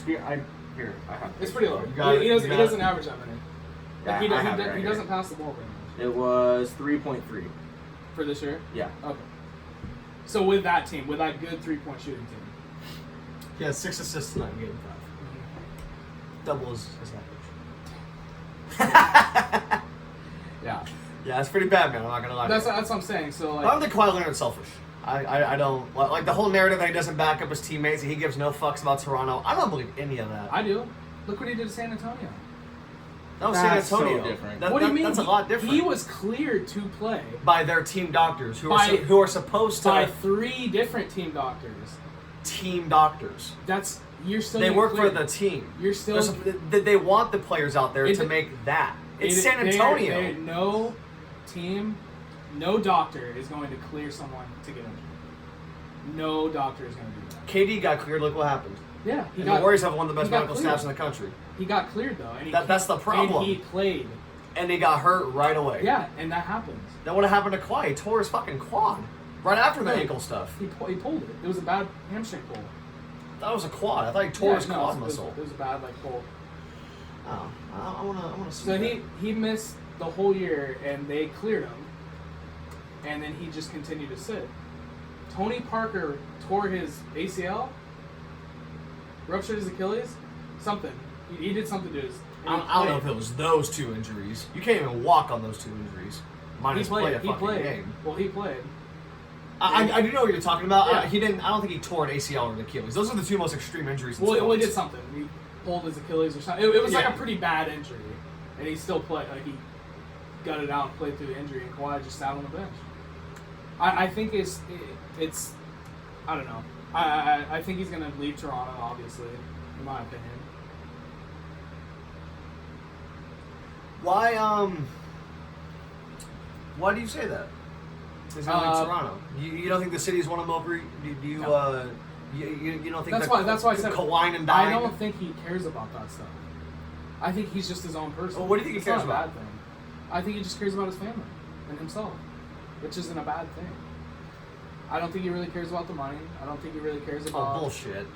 here. I have.
it's pretty low.
You got it,
He
you got
doesn't
it.
average that many.
Yeah,
Like,
I have it right
he
here.
doesn't pass the ball very much.
It was 3.3.
For this year?
Yeah.
Okay. So with that team, with that good 3-point shooting team.
He has 6 assists tonight in game 5. Double his average.
Yeah.
Yeah, it's pretty bad, man. I'm not gonna lie.
That's
to you.
what I'm saying. So
I don't
like,
think Kawhi Leonard's selfish. I don't like the whole narrative that he doesn't back up his teammates. He gives no fucks about Toronto. I don't believe any of that.
I do. Look what he did to San Antonio.
That was
That's
San Antonio.
so different.
What do you mean?
That's a lot different.
He was cleared to play
by their team doctors who
By-
are supposed to
by 3 different team doctors.
team doctors.
That's you're still.
They
getting
work
cleared.
for the team.
You're still.
They want the players out there
It-
to make that. It's
They-
San Antonio.
No team, no doctor is going to clear someone to get injured. No doctor is going to do that.
KD got cleared. Look what happened.
Yeah,
And the Warriors have one of the best
he got
medical
cleared.
staffs in the country.
He got cleared though, and
That's the problem.
And he played.
And he got hurt right away.
Yeah, and that happens.
Then what happened to Kawhi? He tore his fucking quad right after the
No.
ankle stuff.
He pulled it. It was a bad hamstring pull.
That was a quad. I thought he tore his
no,
quad
it was,
muscle.
It was a bad pull.
Oh, I wanna see
So
that.
he missed the whole year, and they cleared him, and then he just continued to sit. Tony Parker tore his ACL, ruptured his Achilles, something. He did something to his.
I don't know if it was those 2 injuries. You can't even walk on those 2 injuries.
He
Minus play a
played. He
fucking
played.
game.
Well, he played.
I do know what you're talking about.
Yeah.
He didn't. I don't think he tore an ACL or an Achilles. Those are the 2 most extreme injuries. In
Well, he
sports.
did something. He pulled his Achilles or something. It was like
Yeah.
a pretty bad injury, and he still played. Like he got it out and played through the injury, and Kawhi just sat on the bench. I think it's I don't know. I think he's gonna leave Toronto, obviously, in my opinion.
Why do you say that? He's gonna leave Toronto. You don't think the city's won him over? Do you?
No.
You don't think
That's why I said
Kawhi and
I
dying?
don't think he cares about that stuff. I think he's just his own person.
Well, what do you think he
It's
cares
not a
about?
bad thing. I think he just cares about his family and himself, which isn't a bad thing. I don't think he really cares about the money. I don't think he really cares
Oh,
about.
bullshit.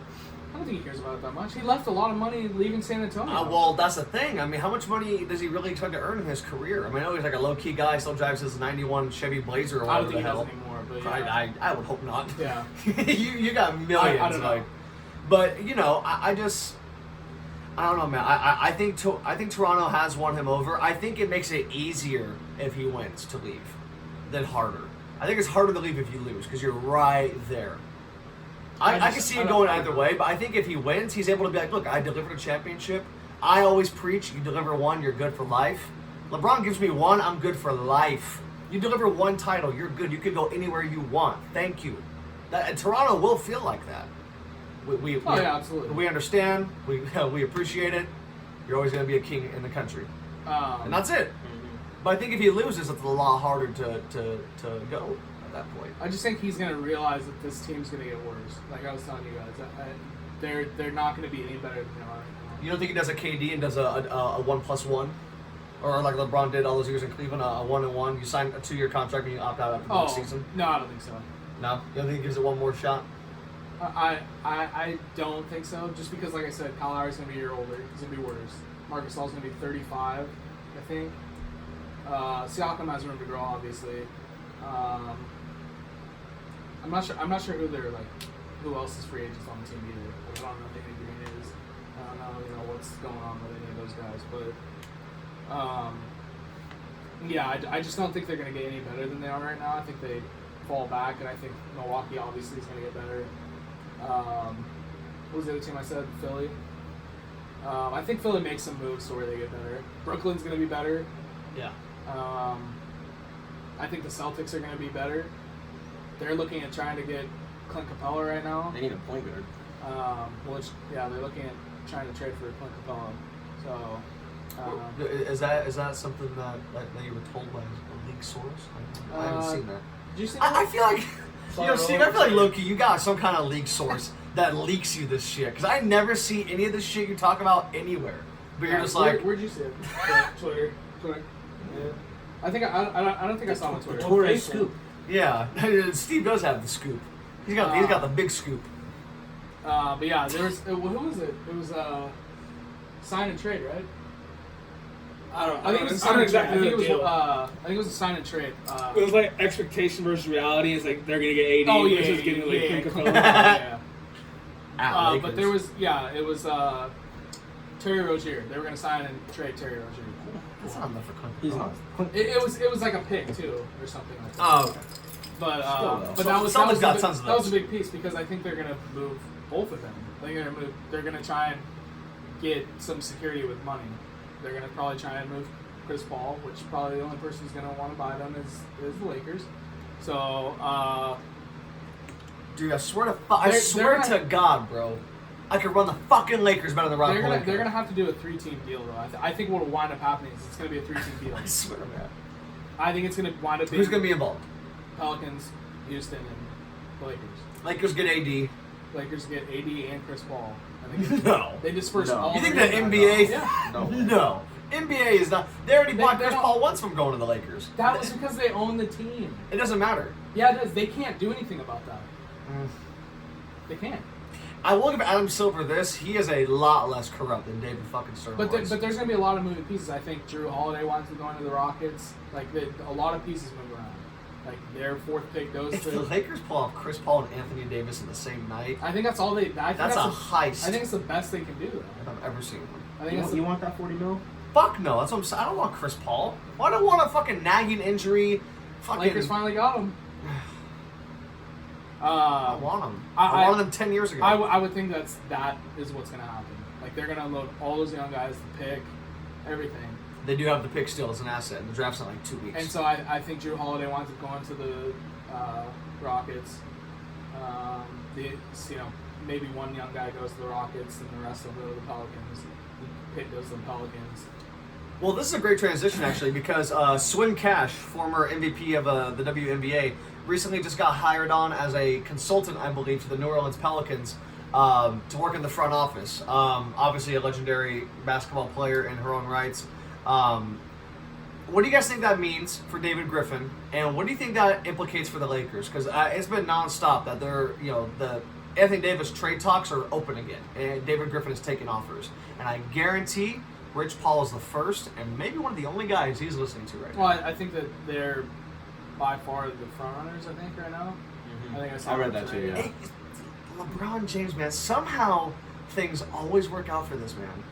I don't think he cares about it that much. He left a lot of money leaving San Antonio.
Well, that's the thing. I mean, how much money does he really expect to earn in his career? I mean, I know he's like a low-key guy, still drives his 91 Chevy Blazer or
I
whatever
don't think
the
he
hell.
does anymore. But yeah.
I would hope not.
Yeah.
you got millions.
I don't know.
Like, but you know, I don't know, man. I think Toronto has won him over. I think it makes it easier if he wins to leave than harder. I think it's harder to leave if you lose because you're right there. I can see it going either way, but I think if he wins, he's able to be like, look, I delivered a championship. I always preach, you deliver one, you're good for life. LeBron gives me one, I'm good for life. You deliver one title, you're good. You can go anywhere you want. Thank you. And Toronto will feel like that.
Yeah, absolutely.
We understand. We appreciate it. You're always going to be a king in the country. And that's it. But I think if he loses, it's a lot harder to go at that point.
I just think he's gonna realize that this team's gonna get worse. Like I was telling you guys, they're not gonna be any better than they are right now.
You don't think he does a KD and does a 1+1? Or like LeBron did all those years in Cleveland, a 1-1. You sign a 2-year contract and you opt out after the next season?
No, I don't think so.
No? You don't think he gives it one more shot?
I don't think so. Just because, like I said, Kyle Lowry's gonna be a year older. He's gonna be worse. Marc Gasol's gonna be 35, I think. Siakam has room to grow, obviously. I'm not sure who else is free agents on the team either. Like, I don't know if Danny Green is. I don't know, what's going on with any of those guys. But yeah, I just don't think they're gonna get any better than they are right now. I think they fall back, and I think Milwaukee obviously is gonna get better. What was the other team I said? Philly. I think Philly makes some moves to where they get better. Brooklyn's gonna be better.
Yeah.
I think the Celtics are going to be better. They're looking at trying to get Clint Capella right now.
They need a point guard.
They're looking at trying to trade for Clint Capella. So,
Is that something that you were told by a league source? I haven't seen that.
did you see
I
that?
feel like, Steve, I feel like low-key, you got some kind of league source that leaks you this shit. Because I never see any of this shit you talk about anywhere. But you're just like...
Where'd you see it? Twitter. Yeah. I don't think I saw it on Twitter.
Torres scoop.
Yeah, Steve does have the scoop. He's got the big scoop.
But yeah, there was who was it? It was sign and trade, right? I think it was a sign and trade. I think it was a sign and trade.
It was like expectation versus reality. It's like they're gonna get AD,
Oh, yeah,
which is getting like
yeah.
Clint Capella.
Yeah.
Lakers.
But there was it was Terry Rozier. They were gonna sign and trade Terry Rozier.
That's not enough for Clint.
He's not.
It was like a pick too or something like that.
Oh, okay.
But
So-
that was
someone's got tons of
that was a
those.
big piece because I think they're gonna move both of them. They're gonna try and get some security with money. They're gonna probably try and move Chris Paul, which probably the only person who's gonna want to buy them is the Lakers. So
Dude, I swear to
They're
to
gonna-
God, bro. I could run the fucking Lakers better than Rob Pelinka.
they're gonna have to do a 3-team deal though. I think what will wind up happening is it's gonna be a 3-team deal.
I swear, man.
I think it's gonna wind up being
Who's gonna be involved?
Pelicans, Houston, and the Lakers.
Lakers get AD.
Lakers get AD and Chris Paul. I think
No.
they disperse
No.
all.
You think
three
the
of them.
NBA?
Yeah.
No.
No. NBA is not. They already blocked
they
Chris
don't-
Paul once from going to the Lakers.
That was because they own the team.
It doesn't matter.
Yeah, it does. They can't do anything about that. They can't.
I will give Adam Silver this. He is a lot less corrupt than David fucking Stern
But
was.
there's going to be a lot of moving pieces. I think Drew Holiday wants to go into the Rockets. Like a lot of pieces move around. Like their fourth pick goes
if the
to.
Lakers pull off Chris Paul and Anthony Davis in the same night,
I think that's all they. I think
that's a
the-
heist
I think it's the best they can do. Though.
I've ever seen.
I think it's the,
You want that 40 mil?
Fuck no. That's what I'm saying. I don't want Chris Paul. Why do I want a fucking nagging injury? Fucking.
Lakers finally got him.
I want him.
I-
I wanted them 10 years ago.
I would think that is what's going to happen. Like they're going to unload all those young guys, the pick, everything.
They do have the pick still as an asset, and the draft's in like 2 weeks.
And so I think Drew Holiday wants to go into the Rockets. Maybe one young guy goes to the Rockets, and the rest will go to the Pelicans. The pick goes to the Pelicans.
Well, this is a great transition actually because Swin Cash, former MVP of the WNBA, recently just got hired on as a consultant, I believe, to the New Orleans Pelicans to work in the front office. Obviously, a legendary basketball player in her own rights. What do you guys think that means for David Griffin, and what do you think that implicates for the Lakers? Because it's been nonstop that the Anthony Davis trade talks are open again, and David Griffin is taking offers, and I guarantee Rich Paul is the first and maybe one of the only guys he's listening to right now.
Well, I think that they're by far the front runners. I think right now. I think
I read that too. Yeah.
Hey, LeBron James, man, somehow things always work out for this man.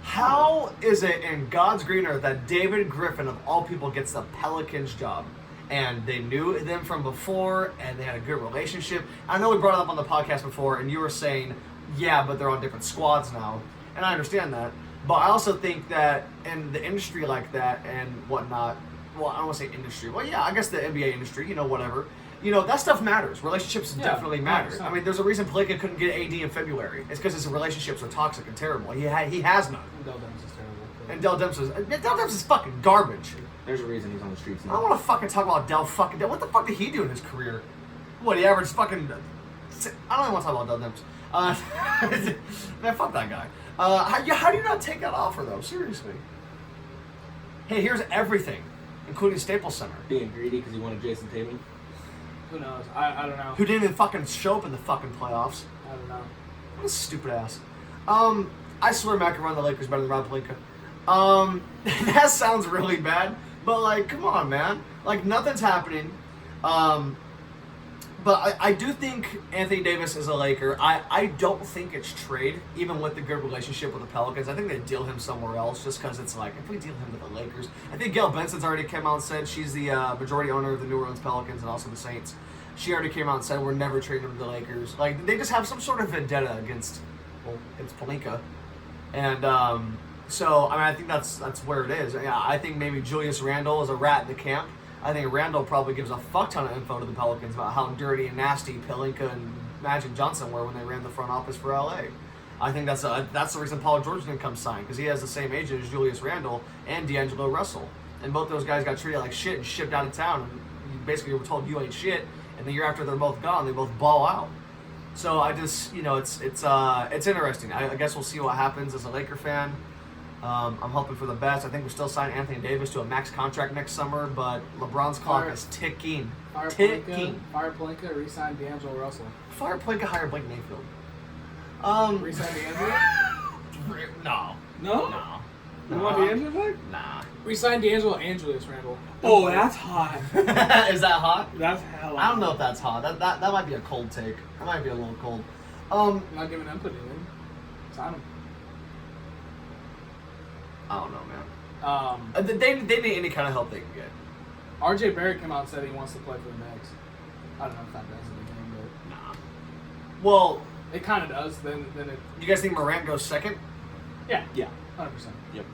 How is it in God's green earth that David Griffin, of all people, gets the Pelicans job? And they knew them from before, and they had a good relationship. I know we brought it up on the podcast before, and you were saying, yeah, but they're on different squads now. And I understand that. But I also think that in the industry like that and whatnot, well, I don't want to say industry. Well, yeah, I guess the NBA industry, whatever. That stuff matters. Relationships
Yeah,
definitely matter.
100%.
I mean, there's a reason Pelinka couldn't get AD in February. It's because his relationships are toxic and terrible. He has none.
Dell Demps is terrible.
And Dell Demps is fucking garbage.
There's a reason he's on the streets
I
now.
don't want to fucking talk about Dell. What the fuck did he do in his career? What, he averaged fucking... I don't even want to talk about Dell Demps. Man, fuck that guy. How do you not take that offer, though? Seriously. Hey, here's everything, including Staples Center.
Being greedy because he wanted Jason Tatum.
Who knows? I don't know.
Who didn't even fucking show up in the fucking playoffs.
I don't know.
What a stupid ass. I swear Mac can run the Lakers better than Rob Pelinka. That sounds really bad, but like, come on, man. Like, nothing's happening. But I do think Anthony Davis is a Laker. I don't think it's trade, even with the good relationship with the Pelicans. I think they deal him somewhere else just because it's like, if we deal him with the Lakers. I think Gail Benson's already come out and said she's the majority owner of the New Orleans Pelicans and also the Saints. She already came out and said we're never trading him to the Lakers. Like, they just have some sort of vendetta against Pelinka. And so, I mean, I think that's where it is. Yeah, I think maybe Julius Randle is a rat in the camp. I think Randall probably gives a fuck ton of info to the Pelicans about how dirty and nasty Pelinka and Magic Johnson were when they ran the front office for LA. I think that's the reason Paul George didn't come sign, because he has the same agent as Julius Randle and D'Angelo Russell. And both those guys got treated like shit and shipped out of town. And you basically were told you ain't shit, and the year after they're both gone, they both ball out. So I just, it's interesting. I guess we'll see what happens as a Laker fan. I'm hoping for the best. I think we still sign Anthony Davis to a max contract next summer, but LeBron's clock is ticking.
Fire
Ticking.
Plinka, re-sign D'Angelo Russell.
Fire Plinka, hire Blake Mayfield.
Re-sign D'Angelo?
No.
No?
No.
You want D'Angelo back?
Nah.
Re-sign D'Angelo and Julius Randle.
Oh, that's hot.
Is that hot?
That's hella
I don't know
hot.
if that's hot. That might be a cold take. That might be a little cold.
I'm not giving input anything. Sign him.
I don't know, man. They need any kind of help they can get.
RJ Barrett came out and said he wants to play for the Knicks. I don't know if that does anything, but
Nah. Well,
it kind of does. Then it.
you guys think Morant goes second?
Yeah,
Yeah.
100%.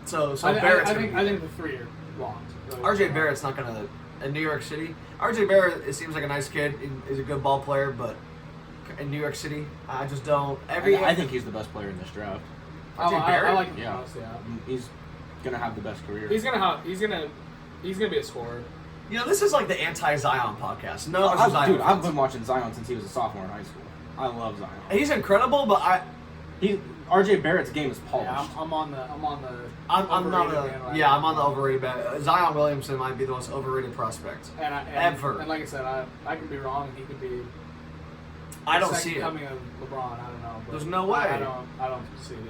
So
I
Barrett's
think
gonna be
the 3 are long.
RJ Barrett's not gonna in New York City. RJ Barrett, it seems like a nice kid. He's a good ball player, but in New York City, I just don't.
I think he's the best player in this draft.
RJ Barrett?
I like him
Yeah.
most, yeah.
He's gonna have the best career.
He's gonna be a scorer.
You know, this is like the anti-Zion podcast. No,
I've been watching Zion since he was a sophomore in high school. I love Zion.
He's incredible, but
RJ Barrett's game is polished.
Yeah, I'm on the.
I'm not
overrated bandwagon.
I'm on the overrated band. Zion Williamson might be the most overrated prospect ever.
And like I said, I can be wrong. He could be.
I don't
second
see it.
coming of LeBron. I don't know. But
There's no way.
I don't see it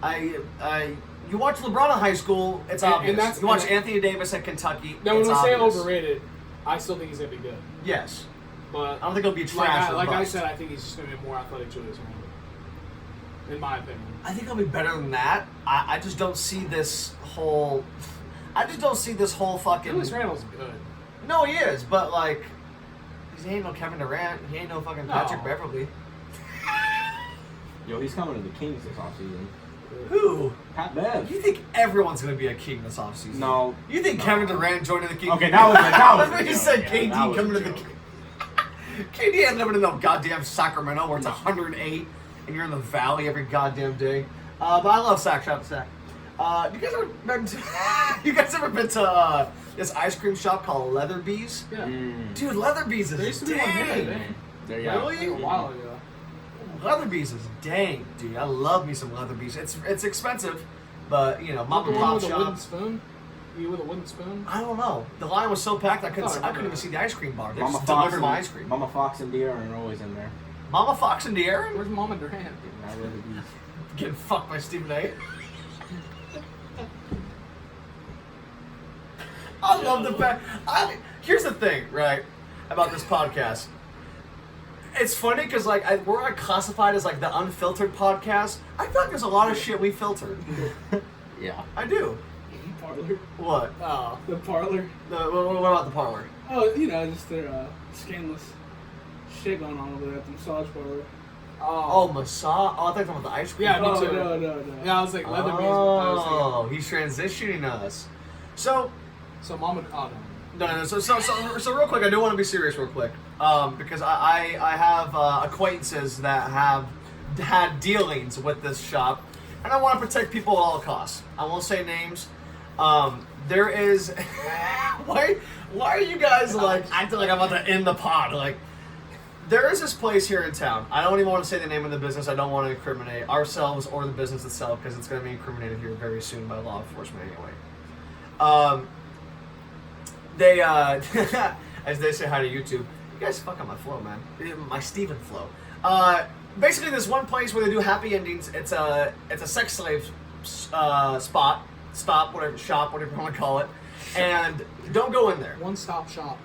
either.
You watch LeBron in high school, it's obvious. You watch
and
Anthony Davis at Kentucky,
Now, when
it's
we say
obvious.
overrated, I still think he's gonna be good.
Yes.
But
I don't think he'll be trash.
like I
bust.
said, I think he's just gonna be a more athletic Julius Randle. In my opinion.
I think he'll be better than that. I just don't see this whole. I just don't see this whole fucking.
Julius Randle's good.
No, he is, but like, he ain't no Kevin Durant. He ain't no fucking Patrick
No.
Beverly.
Yo, he's coming to the Kings this offseason.
Who?
Pat Bev.
You think everyone's gonna be a king this offseason?
No.
You think Kevin Durant joining the King?
Okay, that was
Remember
a
you
joke.
said
Yeah,
KD
that was
coming
a
to the
joke.
KD ain't living in no goddamn Sacramento where it's 108 and you're in the valley every goddamn day. But I love Sac. Shout out to Sac. You guys ever been to this ice cream shop called Leatherbees?
Yeah.
Dude, Leatherbees
There
is
used to be one here, I
dang.
think.
There you go.
I think a while ago.
Leatherbees is dang, dude. I love me some Leatherbees. It's expensive, but you know, mom
The
and
one
pop
with a wooden
shop.
spoon? You with a wooden spoon?
I don't know. The line was so packed I couldn't
Oh,
even
yeah.
see the ice cream bar. They
Mama
just
Fox,
delivered my ice cream.
Mama Fox and De'Aaron are always in there.
Mama Fox and De'Aaron
Where's Mama Durant?
I'd rather be.
getting fucked by Stephen A. I love the fact. Here's the thing, right, about this podcast. It's funny because like we're classified as like the unfiltered podcast. I feel like there's a lot of shit we filtered.
Yeah.
I do.
Parlor.
What?
Oh.
The parlor.
What about the parlor?
Oh, you know, just their skinless shit going on over there at the massage parlor.
Oh, massage. Oh, I thought you were talking about the ice cream.
Yeah, me
Oh,
too.
no.
Yeah, I was like Leatherbees. I was
Oh, he's transitioning us. So,
thinking, so Mama. Oh no.
no. So real quick, I do want to be serious real quick, because I have acquaintances that have had dealings with this shop, and I want to protect people at all costs. I won't say names. There is why are you guys like acting like I'm about to end the pod? Like, there is this place here in town. I don't even want to say the name of the business. I don't want to incriminate ourselves or the business itself because it's going to be incriminated here very soon by law enforcement anyway. They as they say hi to YouTube. You guys fuck on my flow, man. My Steven flow. Basically, this one place where they do happy endings. It's a sex slave spot, stop, whatever, shop, whatever you want to call it. And don't go in there.
One stop shop.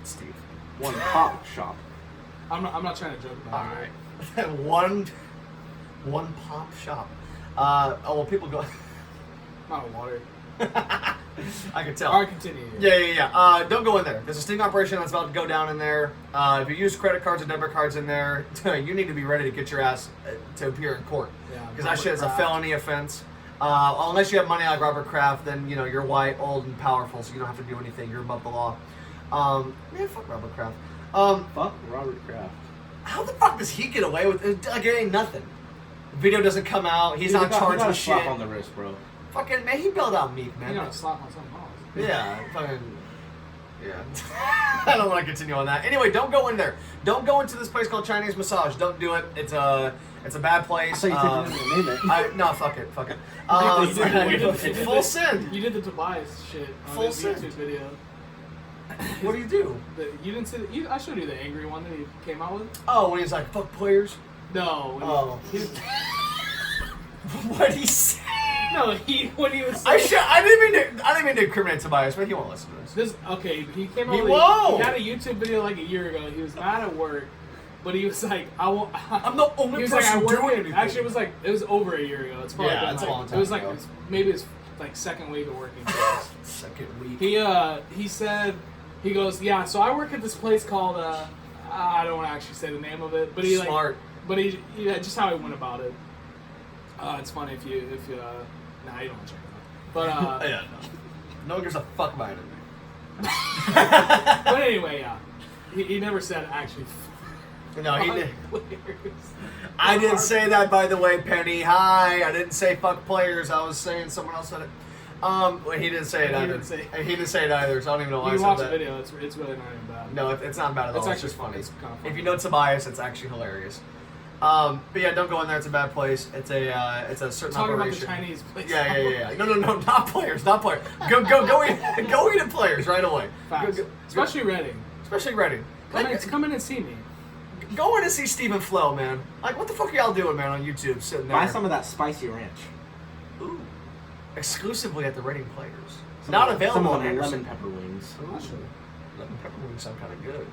Steve.
One pop shop.
I'm not trying to joke about it.
All right. one pop shop. Well, people go.
Not water.
I can tell.
All right, continue.
Yeah. Don't go in there. There's a sting operation that's about to go down in there. If you use credit cards or debit cards in there, you need to be ready to get your ass to appear in court.
Yeah,
Because that shit is a
Kraft.
felony offense. Unless you have money like Robert Kraft, then you know you're white, old, and powerful, so you don't have to do anything. You're above the law. Man, fuck Robert Kraft.
Fuck Robert Kraft.
How the fuck does he get away with it? Like, it ain't nothing. The video doesn't come out. He's not charged with shit.
Slap on the wrist, bro.
Fucking man, he bailed out Meek, man.
You gotta slap on something else.
Yeah, fucking. Yeah. I don't want to continue on that. Anyway, don't go in there. Don't go into this place called Chinese Massage. Don't do it. It's a bad
I
place.
thought you said you didn't name it.
No, fuck it.
You did
Full send.
You did the Tobias shit on
Full
his
send.
YouTube video.
What do you do?
You didn't see I showed you the angry one that he came out with.
Oh, when he's like, fuck players?
No.
Oh.
He,
What'd he say?
no, when he was.
I didn't mean to incriminate Tobias, but he won't listen to this.
He came out.
He
with
won't.
He had a YouTube video like a year ago. He was mad at work, but he was like, "I'm
the only
he was
person
like, I work
doing
it.
anything.
Actually, it was over a year ago. It's probably
Yeah,
been
it's a
like,
long time
It was
ago.
like maybe his like second week of working.
Second week.
He said, he goes, yeah. So I work at this place called I don't want to actually say the name of it, but he
Smart.
just how he went about it. It's funny if you nah, you don't want to check it out. But
Yeah, no one gives a fuck about it.
but anyway, yeah. He never said actually.
No, he did.
Players.
I didn't say that, by the way, Penny. Hi. I didn't say fuck players. I was saying someone else said it. Well, he didn't say it
He
either.
didn't say
it either, so I don't even know why
You
I
can
said
watch
that.
the video. It's really not even bad.
No, it's not bad at all.
It's
It's
actually
just funny.
It's kind of funny.
If you know Tobias, it's actually hilarious. But yeah, don't go in there. It's a bad place. It's a certain
Talking about
operation.
the Chinese place.
Yeah. No, not players. Go eat at players right away.
Facts. Especially Reading.
Especially Reading.
Come in and see me.
Go in and see Stephen Flo, man. Like, what the fuck are y'all doing, man, on YouTube, sitting there?
Buy some of that spicy ranch.
Ooh. Exclusively at the Reading Players.
Some
Not
of-
available
Some
on
of the
Anderson.
lemon pepper wings.
Ooh. Lemon pepper wings sound kind of good.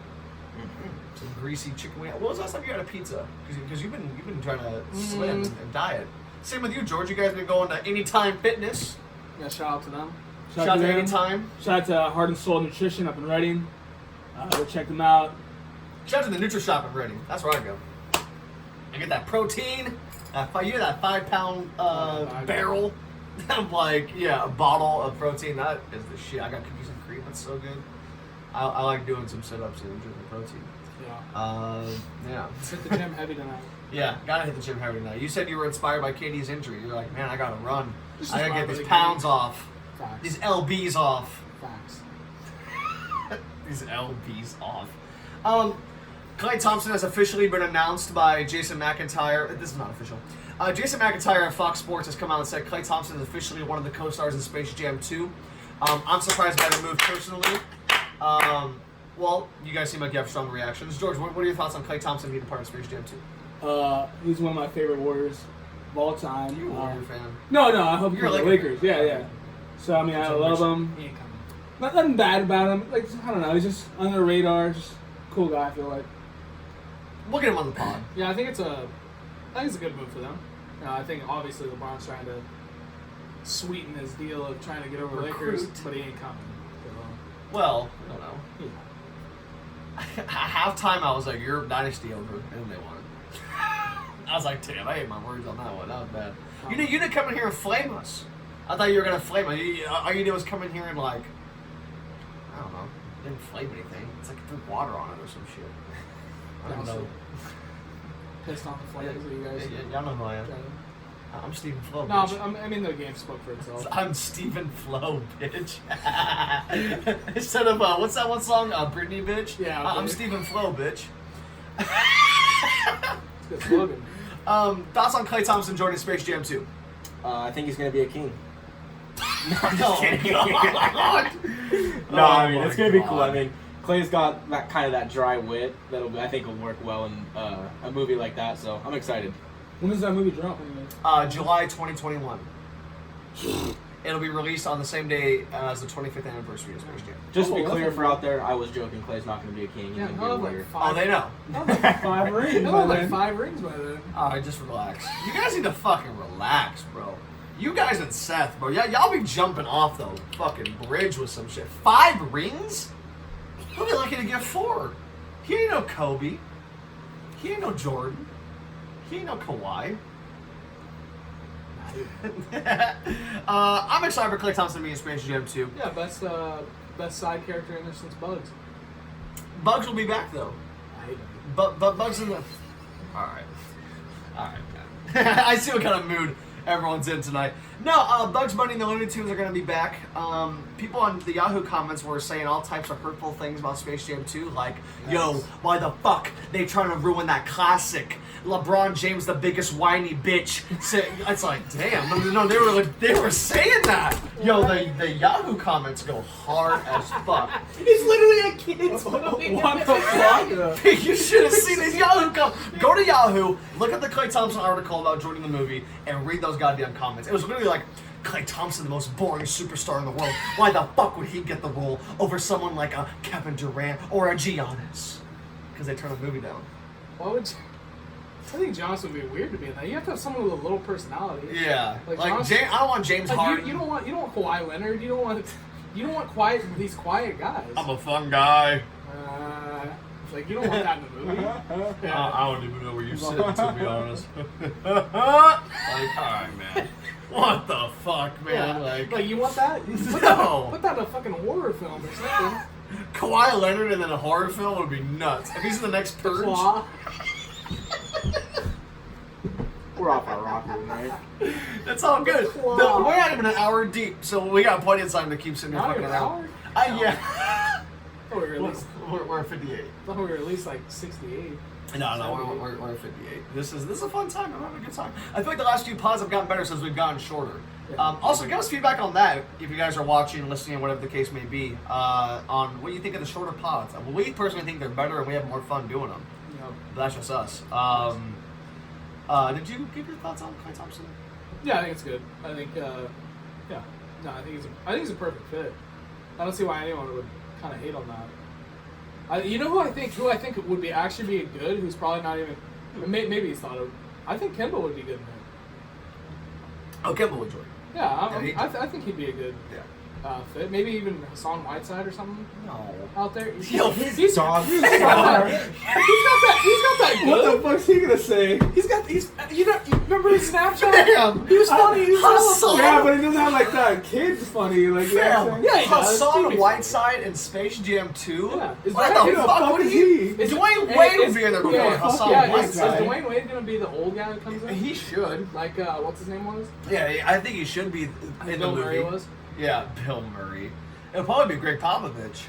Some greasy chicken wing. When was the last time you had a pizza? Because you've been trying to slim and diet. Same with you, George. You guys been going to Anytime Fitness.
Yeah, shout out to them.
Shout out to
them.
Anytime.
Shout out to Heart and Soul Nutrition up in Reading. Go check them out.
Shout out to the NutriShop in Reading. That's where I go. I get that protein. You get that 5 pound barrel. I'm like, yeah, a bottle of protein. That is the shit. I got cookies and cream. That's so good. I like doing some sit-ups and drinking protein.
Yeah.
Yeah.
Hit the gym heavy tonight.
Yeah, gotta hit the gym heavy tonight. You said you were inspired by KD's injury. You're like, man, I gotta run.
Just
I gotta
inspired
get
by
these
the
pounds
game.
off.
Facts.
These LBs off.
Facts.
These LBs off. Klay Thompson has officially been announced by Jason McIntyre. This is not official. Jason McIntyre of Fox Sports has come out and said Klay Thompson is officially one of the co-stars in Space Jam 2. I'm surprised by the move personally. Well, you guys seem like you have strong reactions. George, what are your thoughts on Klay Thompson being part of Space Jam 2?
He's one of my favorite Warriors of all time.
You're a Warrior fan.
No, I hope
You're a
the
Laker
Lakers.
fan.
Yeah. So I mean, I love him.
He ain't coming.
Nothing bad about him. Like I don't know, he's just under the radar. Just cool guy. I feel like.
We'll get him on the pod.
Yeah, I think it's a good move for them. I think obviously LeBron's trying to sweeten his deal of trying to get over the Lakers,
Recruit.
but he ain't coming.
Well, I don't know. At halftime, I was like, "You're dynasty over," and they won. I was like, "Damn, I ate my words on that one. That was bad." You didn't come in here and flame us. I thought you were gonna flame us. All you did was come in here and like, I don't know, didn't flame anything. It's like threw water on it or some shit. I don't know.
Pissed off the flags that you guys.
Y'all know who I am. I'm Stephen Flo.
No,
bitch.
but I mean the game spoke for itself.
I'm Stephen Flo, bitch. Instead of what's that one song? Britney, bitch.
Yeah, okay.
I'm Stephen Flo, bitch.
It's a good slogan.
Thoughts on Klay Thompson joining Space Jam 2?
I think he's gonna be a king.
No, I'm just kidding.
No, I mean
Oh
it's gonna be cool.
God.
I mean, Clay's got that dry wit I think will work well in a movie like that. So I'm excited.
When does that movie drop? Anyway?
July 2021. It'll be released on the same day as the 25th anniversary of Space Jam.
Just to be
that's
clear
a-
for out there, I was joking. Clay's not gonna be a king. He's
Yeah,
gonna be
he'll
a
have
warrior.
like 5.
Oh, they know.
He'll have like 5 rings.
He'll
by
have like
then.
5 rings by then.
Alright, just relax. You guys need to fucking relax, bro. You guys and Seth, bro. Y'all be jumping off the fucking bridge with some shit. 5 rings? He'll be lucky to get 4. He ain't no Kobe. He ain't no Jordan. He ain't no Kawhi. I'm excited for Klay Thompson to be in Space Jam 2.
Yeah, best side character in there since Bugs.
Bugs will be back though.
I hate him.
But Bugs in the. Alright. I see what kind of mood everyone's in tonight. No, Bugs Bunny and the Looney Tunes are going to be back. People on the Yahoo comments were saying all types of hurtful things about Space Jam 2, like, yo, why the fuck they trying to ruin that classic? LeBron James, the biggest whiny bitch. It's like, damn, no, they were saying that. Yo, the Yahoo comments go hard as fuck.
It's literally a kid's movie.
What the fuck?
You should have seen these Yahoo comments. Go to Yahoo, look at the Klay Thompson article about joining the movie, and read those goddamn comments. It was literally like, Klay Thompson, the most boring superstar in the world. Why the fuck would he get the role over someone like a Kevin Durant or a Giannis? Because they turned the movie down.
Why would you? I think Giannis would be weird to be in that. You have to have someone with a little personality.
Yeah,
Like
James,
Giannis-
I don't want James
Like
Harden.
you don't want Kawhi Leonard. You don't want quiet these quiet guys.
I'm a fun guy.
Like you don't want that in the movie.
I don't even know where you're sitting, to be honest. Like, alright, man. What the fuck, man?
Yeah. Like you want that?
No.
Put that in a fucking horror film or something.
Kawhi Leonard and then a horror film would be nuts. If he's in the next Purge.
Claw.
We're off our rocker, right?
That's all good.
Claw.
We're not even an hour deep, so we got plenty of time to keep sitting here
Not
fucking
even an
around.
hour?
Yeah.
I thought we were at least.
We're at 58.
I thought we were at least like 68.
No, we're at 58. This is a fun time. I'm having a good time. I feel like the last few pods have gotten better since we've gotten shorter.
Yeah.
Also, give us feedback on that if you guys are watching, listening, whatever the case may be, on what you think of the shorter pods. We personally think they're better and we have more fun doing them.
You know.
But that's just us. Did you give your thoughts on Klay Thompson?
Yeah, I think it's good. I think, yeah. No, I think it's a perfect fit. I don't see why anyone would kind of hate on that. You know who I think would be actually be good? Who's probably not even. Maybe he's thought of. I think Kemba would be good in it.
Oh, Kemba would join.
Yeah, I think he'd be a good
Yeah.
fit. Maybe even Hassan Whiteside or something
No.
out there.
Yo,
He's
dog.
He's got that
What
good.
the fuck's he gonna say?
You remember his Snapchat?
Damn.
He was funny. He was
Hassan.
Yeah, but he doesn't have like that kid's funny. Like, you know what I'm
Fam,
saying?
Yeah, he does.
Hassan
Dude,
Whiteside in Space Jam 2?
Yeah. Is
What
that-
the
who the
fuck
fuck
would
is
he?
he?
Dwayne Wade would be in there before
yeah,
Hassan
yeah, is
Whiteside.
Dwayne Wade gonna be the old guy that comes in?
He should.
Like, what's his name was?
Yeah, I think he should be in the
Bill
movie.
Murray was?
Yeah, Bill Murray. It'll probably be Greg Popovich.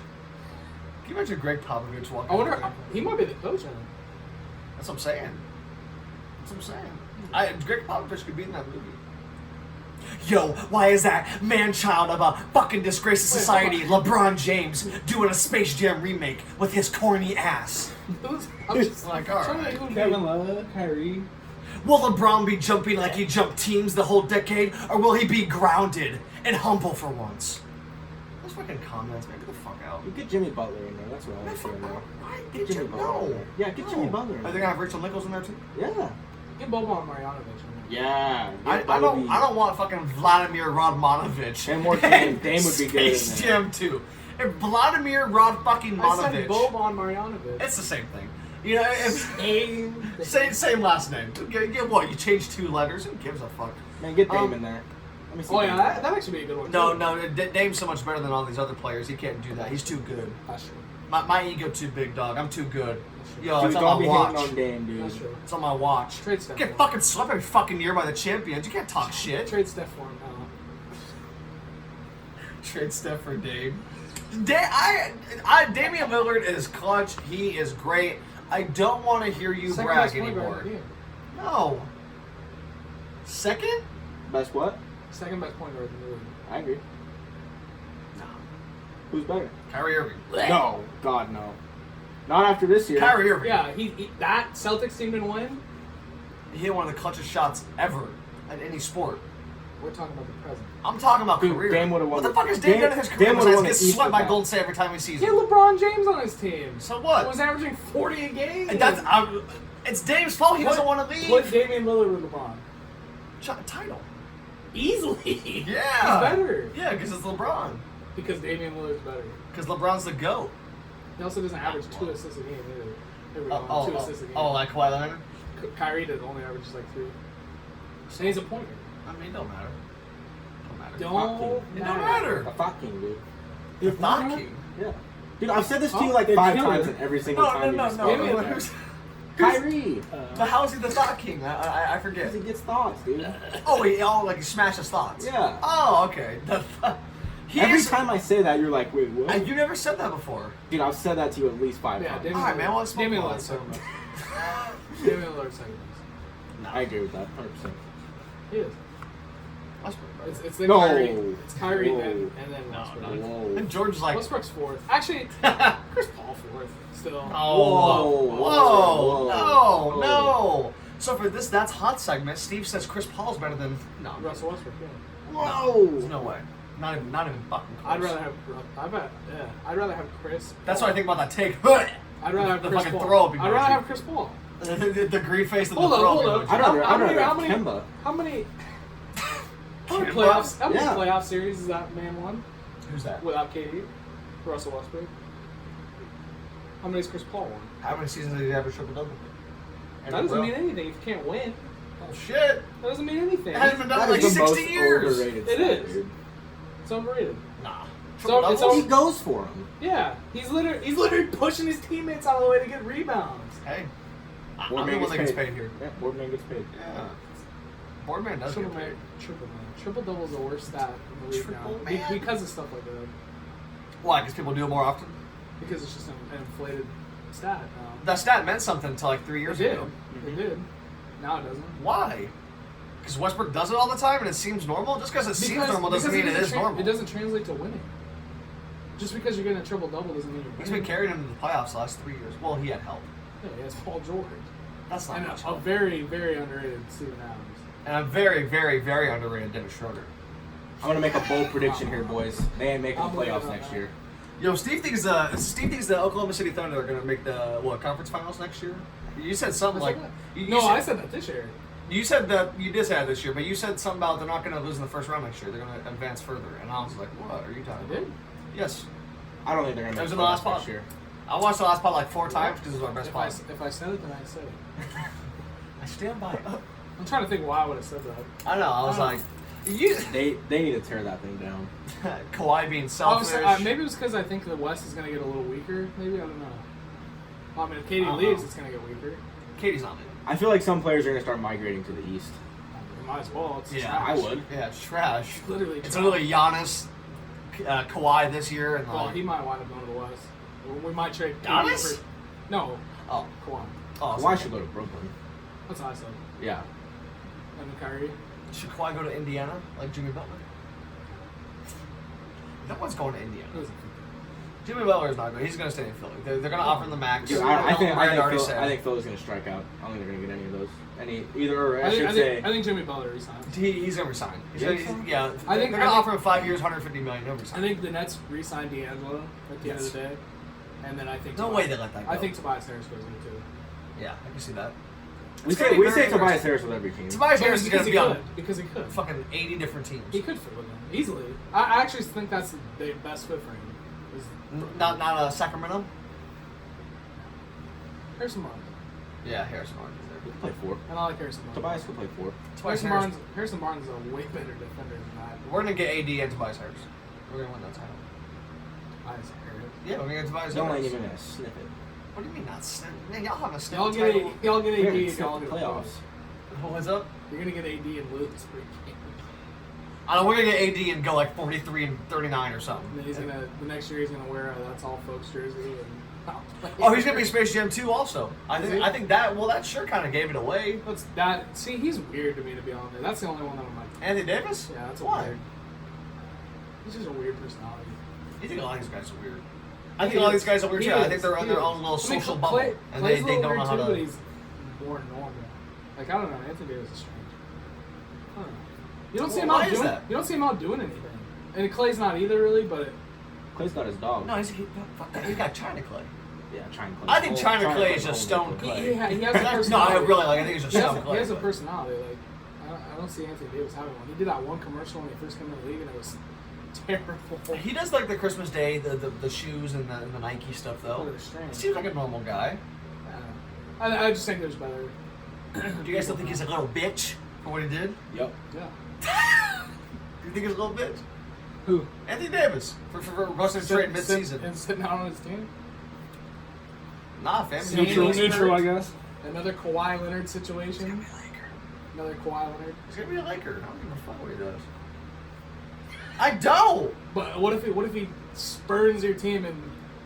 Can you imagine Greg Popovich walking?
I wonder.
in there?
He might be the coach in it.
That's what I'm saying. Greg Popovich could be in that movie. Yo, why is that man-child of a fucking disgrace to society, LeBron James, doing a Space Jam remake with his corny ass?
I'm just
Like,
trying to
alright.
think who would
Kevin
be-
Love, Kyrie.
Will LeBron be jumping like he jumped teams the whole decade, or will he be grounded and humble for once? Those fucking comments, man, get the fuck out.
You get Jimmy Butler in there. That's what I
Man,
want to
fuck
say
no.
now.
Why?
Get Jimmy Butler in there. Yeah, get Jimmy Butler in
Are they
there.
gonna have Rachel Nichols in there too?
Yeah.
Get Boban Marjanovic in there.
Yeah.
I don't want fucking Vladimir Rodmanovich.
And more Dame. Dame would be good in
Space
there.
Jam 2. If Vladimir Rod fucking
I said
Monovich.
Boban Marjanovic.
It's the same thing. You know, if same last name. Get what? You change 2 letters? Who gives a fuck?
Man, get Dame in there. Let me see.
Oh yeah,
Dame.
that actually be a good one.
No,
too.
no, Dame's so much better than all these other players. He can't do that. He's too good.
That's true.
My ego too big, dog. I'm too good. Yo,
Dude,
it's
don't
on
be
my
hating
watch.
on Dame, dude.
That's true.
It's on my watch.
Trade Steph.
Get fucking swept every fucking year by the champions. You can't talk shit.
Trade Steph for him now.
Trade Steph for Dame. Damian Lillard is clutch. He is great. I don't want to hear you
Second
brag
best point guard
anymore.
in the game.
No. Second?
Best what?
Second best point guard in the league.
I agree.
No.
Who's better?
Kyrie Irving.
No. God, no. Not after this year.
Kyrie Irving.
Yeah, that Celtics team didn't win.
He hit one of the clutchest shots ever in any sport.
We're talking about the present.
I'm talking about
Dude,
career.
Dame would've won
What the
the-
fuck has Dame
Dame-
done in his career?
Dame would've won
Gets
the East
swept by
with that.
Golden State every time he sees
He had
him.
LeBron James on his team.
So what?
He was averaging 40 a game.
And it's Dame's fault. He doesn't want to leave.
Put Damian Lillard with LeBron.
Title.
Easily.
Yeah.
He's better.
Yeah, because it's LeBron.
Because Damian Lillard's better.
Because LeBron's the GOAT.
He also doesn't average 2 assists a game either. There we go. 2 assists a game.
like Kawhi Leonard?
Kyrie does only averages like 3. And he's a pointer.
I mean, it don't matter.
Don't
It don't matter.
A fucking dude.
You're fucking.
Yeah. Dude, I've said this to you
Oh,
like
they're
5
killing
times
it.
in every single time.
No.
Maybe
But
in
who's-
Kyrie.
But how is he the thought king? I forget.
Because he gets thoughts, dude.
Oh, like he smashes thoughts.
Yeah.
Oh, okay.
Every time I say that, you're like, wait, what?
You never said that before.
Dude, I've said that to you at least 5
Yeah,
times.
All right, man. Well, let's
Damian
move on.
Lillard's second best. Damian Lillard's second best.
I agree with that, 100%.
He is.
Westbrook.
It's the
No.
Kyrie. It's Kyrie
Whoa.
and then Westbrook.
Whoa.
And George's like,
Westbrook's fourth. Actually, Chris Paul fourth. Still.
oh,
Whoa.
whoa, no. So for that's hot segment. Steve says Chris Paul's better than
Russell Westbrook. Yeah.
Whoa. There's no way. Not even fucking close.
I'd rather have Chris.
That's what I think about that take.
I'd rather have
The
Chris
fucking
Paul.
throw up
I'd rather have Chris Paul.
the green face and the
Hold on,
throw
hold
up
on.
emoji.
I'd rather
How
have
many-
Kemba.
How many
Kemba?
playoffs? How many
Yeah.
playoff series has that man won
Who's that?
without KD? Russell Westbrook. How many has Chris Paul won?
How many seasons did he have a triple double?
That doesn't mean anything if you can't win.
Oh shit!
That doesn't mean anything.
It hasn't been done
That
in like
is the
60
most
years.
overrated
It
stat,
is.
dude.
It's overrated.
Nah.
So-
Triple
it's
doubles?
He goes for him.
Yeah, he's literally pushing his teammates out of the way to get rebounds.
Hey. I'm the
Boardman
one that gets
paid.
paid here.
Yeah, Boardman gets paid.
Yeah. Boardman does
Triple
get paid.
man, triple double is the worst stat in the league
Triple
now.
man?
Because of stuff like that.
Why? Because people do it more often?
Because it's just an inflated stat now.
That stat meant something until like 3 years
It did.
ago.
It did. Now it doesn't.
Why? Because Westbrook does it all the time and it seems normal? Just because it seems normal doesn't mean it is normal.
It doesn't translate to winning. Just because you're getting a triple double doesn't mean you're
He's
winning.
been carrying him to the playoffs the last 3 years. Well, he had help.
Yeah, he has Paul George.
That's not
And
much
a
help.
very, very underrated Steven Adams.
And I'm very, very, very underrated Dennis Schroeder.
I'm gonna make a bold prediction here, boys. They ain't making the
I'm looking
playoffs
at
next
that.
year.
Yo, Steve thinks the Oklahoma City Thunder are gonna make the conference finals next year. You said something like
I said that this year.
You said that you did say that this year, but you said something about they're not gonna lose in the first round next year. They're gonna advance further, and I was like, what are you talking
I
about?
did.
Yes,
I don't think they're gonna
That
make
was
the
in the last
playoffs next
pod.
year.
I watched the last pod like 4 times because it was our best pod.
If I said it, then I said it.
I stand by it.
I'm trying to think why I would have said that.
I know. I was like, you
They need to tear that thing down.
Kawhi being selfish.
Maybe it was because I think the West is going to get a little weaker. Maybe, I don't know. I mean, if KD
Uh-huh.
leaves, it's going to get weaker.
Katie's not leaving.
I feel like some players are gonna start migrating to the East.
You might as well. It's
Yeah,
trash.
I would.
Yeah, it's trash.
It's literally
It's
trash.
literally Giannis, Kawhi this year, and
Well,
like,
he might wind up going to the West. We might trade
Giannis?
No,
oh,
Kawhi.
oh,
Why should go to Brooklyn?
That's what I said.
Yeah.
And then Kyrie.
should Kawhi go to Indiana like Jimmy Butler? No one's going to Indiana. Jimmy Butler is not good. He's going to stay in Philly. They're going to offer him the max.
Dude, I
already
think
said.
Phil's gonna strike out. I don't think they're gonna get any of those. Either or.
I
should say.
think Jimmy Butler resigns.
He's going to resign.
Yeah.
I think
I
they're
think-
going to offer him 5 years, $150 million. He'll
I
resign.
think the Nets re-signed D'Angelo at the end
Yes.
of the day. And then I think
No way they let that go.
I think Tobias Harris goes in too.
Yeah, I can see that.
we
It's gonna
say
be
we
very
say Tobias
interesting.
Harris with every team.
Tobias Harris is going to be on
Because he could.
fucking 80 different teams.
He could fit with them easily. I actually think that's the best fit for him. Is
Not Sacramento?
Harrison Barnes.
Yeah, Harrison Barnes is
He
there.
can play 4.
And I like Harrison Barnes.
Tobias can play 4.
Tobias
Harrison Barnes is a way better defender than that.
We're going to get AD and Tobias Harris. We're going to win that title.
Tobias Harris.
Yeah, we're going to get Tobias
Y'all ain't
Harris.
even gonna sniff it.
What do you mean not snip? Man, y'all have a snip
Y'all
title.
get y'all get
We're
AD
gonna
and
sniff
y'all
the
get
playoffs.
What's up?
You're gonna get AD and lose.
I know we're gonna get AD and go like 43 and 39 or something.
And then he's gonna the next year he's gonna wear a That's All Folks jersey and
Oh, he's gonna be Space Jam 2 also.
Is he?
I think that sure kind of gave it away.
That's that. See, he's weird to me to be on there. That's the only one that I'm like.
Anthony Davis?
Yeah, that's a
Why?
weird. He's just a weird personality.
You think a lot of these guys are weird? I think a lot of these guys are weird
He
too. I
is.
think they're on their
He
own
is.
little
I mean,
social
Klay-
bubble, and
Klay's a
they
little
don't know
weird
how
too,
to.
But he's more normal. Like I don't know, Anthony Davis is strange. I don't know. You don't see him
Why
out
is
doing.
that?
You don't see him out doing anything. And Clay's not either really, but
Clay's got his dog.
No, fuck that. He got China Clay.
Yeah, China Clay.
I think China Clay
Clay's
is just
a whole
stone
different
Clay.
he has a
No, I
personality.
really like. I think he's just
He has,
stone Clay.
he has a
but-
personality. Like I don't see Anthony Davis having one. He did that one commercial when he first came in the league, and it was terrible.
He does like the Christmas Day, the shoes and the Nike stuff though.
But it's strange.
Seems like a normal guy.
I just think there's better.
Do you guys still think he's a little bitch for what he did?
Yep.
Yeah.
Do you think he's a little bitch?
Who?
Anthony Davis for Russell trade mid-season.
And sitting out on his team.
Nah, fam.
See,
Neutral,
he's
neutral,
hurt.
I guess.
Another Kawhi Leonard situation. Another Kawhi Leonard.
He's gonna be a Laker. I don't give a fuck what he does. I don't.
But what if he spurns your team and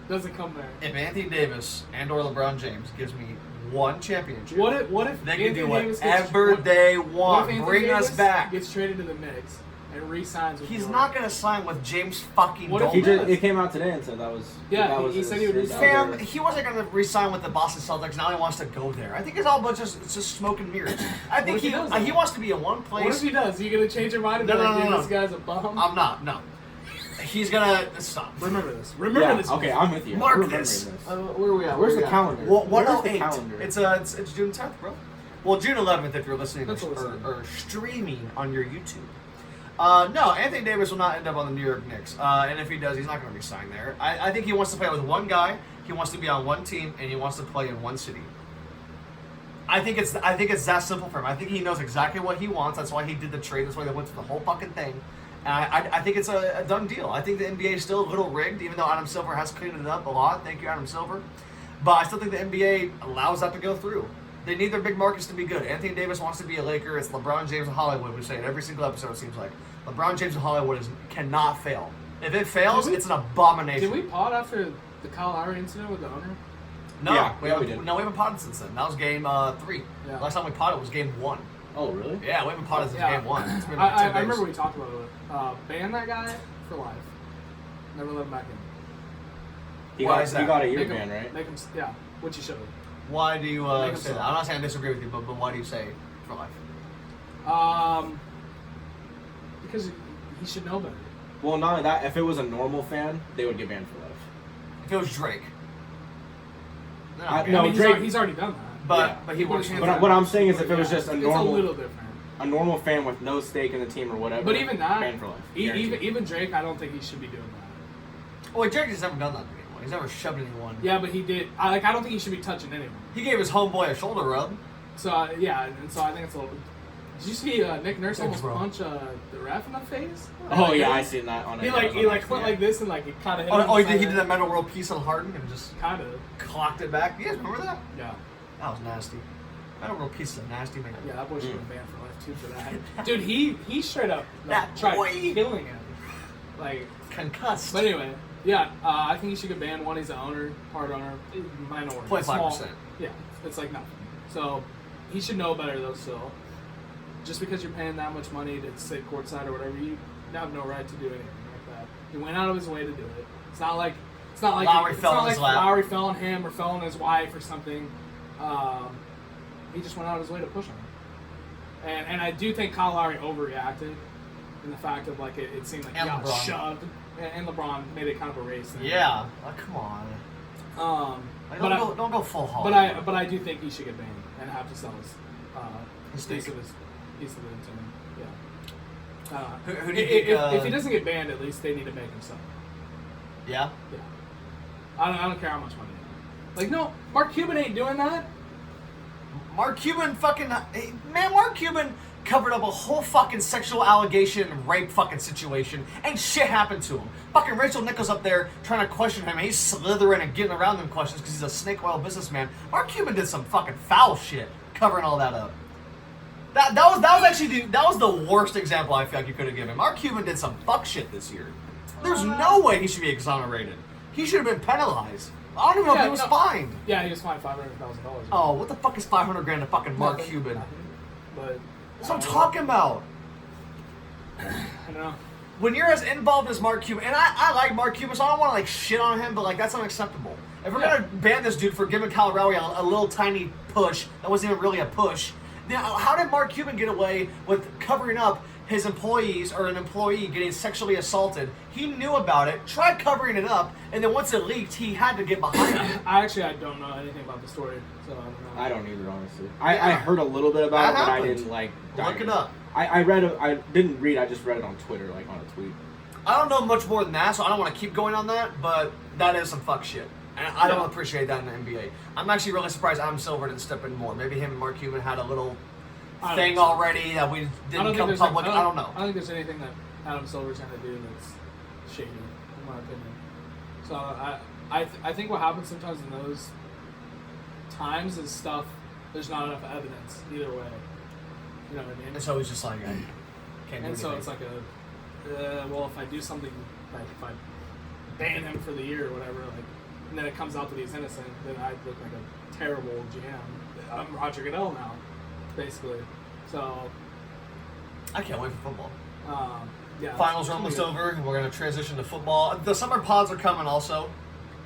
doesn't come there?
If Anthony Davis and/or LeBron James gives me one championship,
What if
they can
Anthony
do
Davis
whatever
gets,
they
what if
want.
Anthony
Bring
Davis
us back.
Gets traded to the Knicks and re-signs with
He's
New
not
York?
gonna sign with James fucking
What if
He
Dolan.
does?
just, it came out today and said that was.
Yeah,
that was
he
his-
said he would
his
resign.
other-
Fam, he wasn't going to re-sign with the Boston Celtics. Now he wants to go there. I think it's all about just smoke and mirrors. I think
if he does that?
he wants to be in one
What if
place.
he does? Are you gonna change your mind and be
No,
like,
no,
dude,
no.
this guy's a bum?
I'm not. No, he's gonna stop.
Remember this. Remember
Yeah,
this.
okay, I'm with you.
Mark
I'm remembering
this.
Where are we at?
Where's
Where
the
we at?
calendar?
Well,
Where's the
108.
calendar?
It's June 10th, bro. Well, June 11th if you're listening
That's what we're saying.
or streaming on your YouTube. No, Anthony Davis will not end up on the New York Knicks. And if he does, he's not going to resign there. I think he wants to play with one guy. He wants to be on one team, and he wants to play in one city. I think it's that simple for him. I think he knows exactly what he wants. That's why he did the trade. That's why they went through the whole fucking thing. And I think it's a done deal. I think the NBA is still a little rigged, even though Adam Silver has cleaned it up a lot. Thank you, Adam Silver. But I still think the NBA allows that to go through. They need their big markets to be good. Anthony Davis wants to be a Laker. It's LeBron James and Hollywood. We say it every single episode, it seems like. LeBron James and Hollywood cannot fail. If it fails, it's an abomination.
Did we pod after the Kyle Lowry incident with the owner?
No,
Yeah,
we
yeah, we did.
haven't potted since then. That was game 3.
Yeah.
Last time we potted was game 1.
Oh, really?
Yeah, we haven't potted since
Yeah.
game 1. It's been
I
10 days.
remember we talked about it. Ban that guy for life. Never let him back in.
Why is that?
He got a year
Make him-
ban, right?
Make him, yeah, which he should have.
Why do you
Make him
say that?
stop.
I'm not saying I disagree with you, but why do you say for life?
Because he should know better.
Well, not only that, if it was a normal fan, they would get banned for life.
If it was Drake.
No,
I mean,
Drake-
he's already done that.
But
Yeah.
but he works
But
But what I'm saying is if it was just a
It's
normal,
a little different.
a normal fan with no stake in the team or whatever,
But even that,
banned for life. Guaranteed.
even Drake, I don't think he should be doing that.
Well, Drake has never done that to anyone. He's never shoved anyone.
Yeah, but he did. I don't think he should be touching anyone.
He gave his homeboy a shoulder rub.
So yeah, and so I think it's a little. Did you see Nick Nurse
Thanks,
almost
bro.
punch the ref in the face?
Oh yeah, I seen that on.
He
it.
like
That was on
went
X,
like this and like it kind of hit.
Oh,
him
he
inside
did
the-
that Metal World Peace on Harden and just
Kind of.
clocked it back. You guys remember that?
Yeah.
That was nasty. Metal World Peace is a nasty man.
Yeah, that boy should have been banned for life too for that. Dude, he straight up
That
tried
boy.
killing him. Like,
Concussed.
but anyway, yeah, I think he should get banned. One, he's the owner, part owner, minority,
0.5%.
small. Yeah, it's like nothing. So he should know better though. Still, just because you're paying that much money to sit courtside or whatever, you have no right to do anything like that. He went out of his way to do it. It's not like
Lowry
it's
fell
not
on his
like
lap.
Lowry fell on him or fell on his wife or something. He just went out of his way to push him. And I do think Kyle Lowry overreacted in the fact of like it seemed like he
And
got
LeBron.
shoved, and LeBron made it kind of a race. Thing.
Yeah. Like, come on. Like,
But
don't go full hog.
but I do think he should get banned and have to sell his
stake.
piece of the team. Yeah.
Who do you think,
if he doesn't get banned, at least they need to make him sell.
Yeah?
Yeah. I don't care how much money. Like no, Mark Cuban ain't doing that.
Mark Cuban Mark Cuban covered up a whole fucking sexual allegation and rape fucking situation. Ain't shit happened to him. Fucking Rachel Nichols up there trying to question him, and he's slithering and getting around them questions because he's a snake oil businessman. Mark Cuban did some fucking foul shit covering all that up. That was actually the worst example I feel like you could have given. Mark Cuban did some fuck shit this year. There's no way he should be exonerated. He should have been penalized. I don't even know if he was fined.
Yeah, he was fined $500,000.
Oh, what the fuck is $500,000 to fucking Mark Cuban?
But
That's what I'm talking about.
I don't know.
When you're as involved as Mark Cuban, and I like Mark Cuban, so I don't want to like shit on him, but like that's unacceptable. If we're gonna ban this dude for giving Kyle Lowry a little tiny push that wasn't even really a push, then how did Mark Cuban get away with covering up his employees or an employee getting sexually assaulted? He knew about it, tried covering it up, and then once it leaked, he had to get behind it.
I don't know anything about the story, so I don't know.
I don't either, honestly. I heard a little bit about it, but I didn't like.
Look it up.
I read it. I didn't read. I just read it on Twitter, like on a tweet.
I don't know much more than that, so I don't want to keep going on that, but that is some fuck shit. And I don't appreciate that in the NBA. I'm actually really surprised Adam Silver didn't step in more. Maybe him and Mark Cuban had a little thing already that we didn't come public. I don't know.
I don't think there's anything that Adam Silver's going to do that's shady, in my opinion. So I think what happens sometimes in those times is stuff there's not enough evidence either way. You know what I mean?
And so it's just like, I can't do
And so
anything.
it's like well, if I do something, like if I ban him for the year or whatever, like, and then it comes out that he's innocent, then I look like a terrible GM. I'm Roger Goodell now, basically. So,
I can't wait for football.
yeah.
Finals are
it's
almost
gonna
over, and we're going to transition to football. The summer pods are coming also.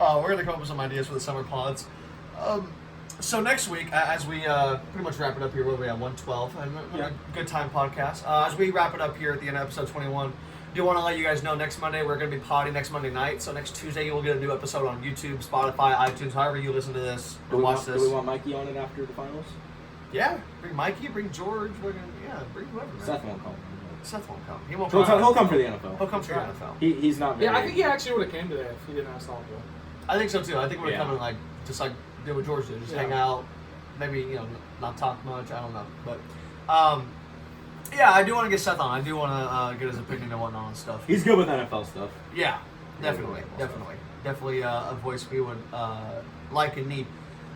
We're going to come up with some ideas for the summer pods. So next week, as we pretty much wrap it up here, what are we at, 112?
Yeah.
Good time podcast. As we wrap it up here at the end of episode 21, do want to let you guys know next Monday we're going to be podding next Monday night. So next Tuesday you will get a new episode on YouTube, Spotify, iTunes, however you listen to this or watch this.
Do we want Mikey on it after the finals?
Yeah, bring Mikey, bring George, bring whoever. Man.
Seth won't come.
Seth won't come. He won't
He'll
come.
come for the NFL.
He'll come for the NFL.
He's not very...
Yeah, I think he actually would have came today if he didn't have softball.
I think so too. I think we're
Yeah.
coming like just like did what George did, just hang out, maybe not talk much. I don't know, but yeah, I do want to get Seth on. I do want to get his opinion and whatnot and stuff.
He's good with NFL stuff.
Yeah, definitely a voice we would like and need.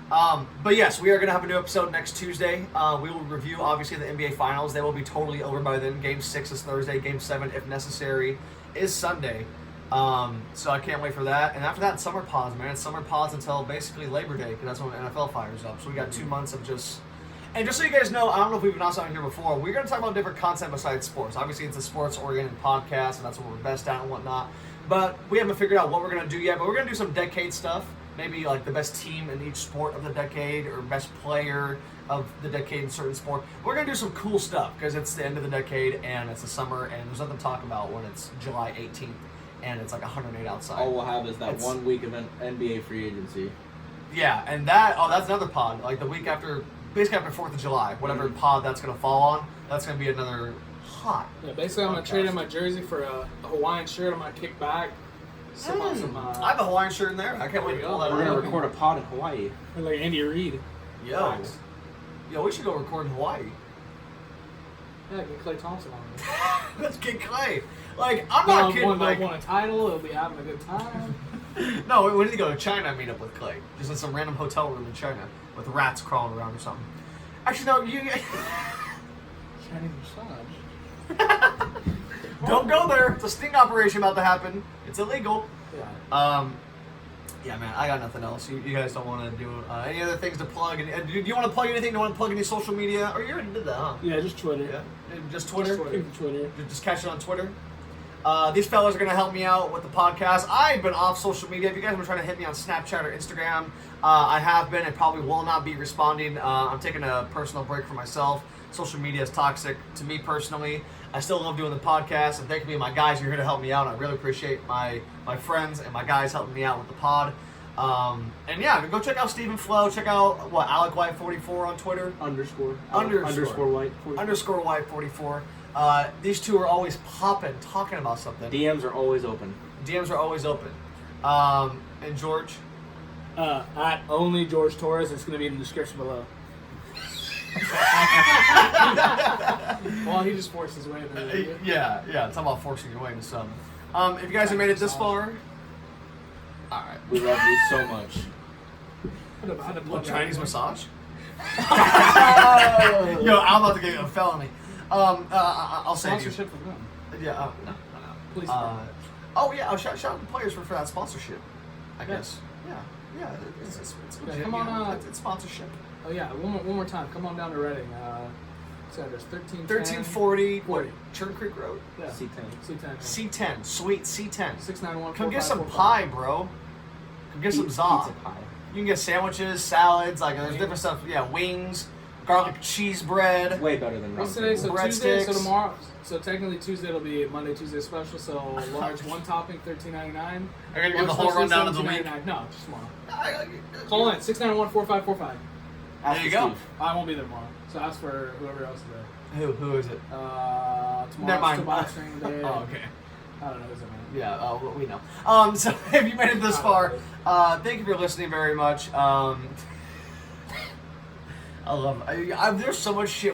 But yes, we are going to have a new episode next Tuesday. We will review, obviously, the NBA Finals. They will be totally over by then. Game 6 is Thursday. Game 7, if necessary, is Sunday. So I can't wait for that. And after that, summer pods, man. Summer pods until basically Labor Day, because that's when the NFL fires up. So we got 2 months of just... And just so you guys know, I don't know if we've announced on here before, we're going to talk about different content besides sports. Obviously, it's a sports-oriented podcast, and that's what we're best at and whatnot. But we haven't figured out what we're going to do yet. But we're going to do some decade stuff. Maybe like the best team in each sport of the decade or best player of the decade in certain sport. We're going to do some cool stuff because it's the end of the decade and it's the summer and there's nothing to talk about when it's July 18th and it's like 108 outside.
All we'll have is that 1 week of NBA free agency.
Yeah, and that's another pod. Like the week after, basically after 4th of July, whatever pod that's going to fall on, that's going to be another hot.
Yeah, basically I'm going to trade in my jersey for a Hawaiian shirt. I'm going to kick back.
I have a Hawaiian shirt in there. I can't wait to pull that
We're
out.
going to record a pod in Hawaii.
Like Andy Reid.
Yo, we should go record in Hawaii.
Yeah, get Klay Thompson on me.
Let's get Klay. Like, I'm not kidding.
Like, won a title, he'll be having a good time.
No, we need to go to China and meet up with Klay. Just in some random hotel room in China with rats crawling around or something. Actually, no, you...
Chinese massage.
Don't go there. It's a sting operation about to happen. It's illegal.
Yeah.
Yeah, man, I got nothing else. You guys don't want to do any other things to plug? And, do you want to plug anything? Do you want to plug any social media? Or you already did that, huh?
Yeah, just Twitter.
Yeah. Just Twitter?
Twitter.
Just catch it on Twitter. These fellas are going to help me out with the podcast. I've been off social media. If you guys have been trying to hit me on Snapchat or Instagram, I have been and probably will not be responding. I'm taking a personal break for myself. Social media is toxic to me personally. I still love doing the podcast, and thank you, my guys. You're here to help me out. I really appreciate my friends and my guys helping me out with the pod. And yeah, go check out Stephen Flo. Check out Alec White 44 on Twitter.
Underscore
White. Underscore White 44. These two are always popping, talking about something.
DMs are always open.
DMs are always open. And George?
At only Jorge Torres. It's going to be in the description below.
Well, he just forced his way into the
Yeah. Talking about forcing your way into some. If you guys have made it this far, alright.
We love you so much.
What, Chinese massage? Yo, I'm about to get a felony. I'll save you.
Sponsorship for them.
Yeah, no.
Please.
Oh yeah, I'll shout out the players for that sponsorship. I guess. Yeah. It's legit,
come on,
you know, it's sponsorship.
Oh yeah, one more time. Come on down to Reading. So there's
1340. What? Churn Creek Road.
Yeah.
C10.
C10.
C10. Sweet C10.
691.
Come get some pie, bro. Come get some za.
Pizza pie.
You can get sandwiches, salads, like there's different stuff. Yeah, wings, garlic cheese bread.
Way better than
What's
ramen.
today? So Tuesday. So
Breadsticks.
tomorrow. So technically Tuesday it'll be Monday, Tuesday special. So large one topping, $13.99.
Are you gonna give the whole rundown of the week?
No, just tomorrow. Call in 691-4545.
There you go.
I won't be there tomorrow. So ask for whoever else is there.
Who is it?
Tomorrow's
Never mind.
Tobias training day.
Oh, okay.
I don't know who's in there.
Yeah, well, we know. So if you made it this far, thank you for listening very much. I love. There's so much shit.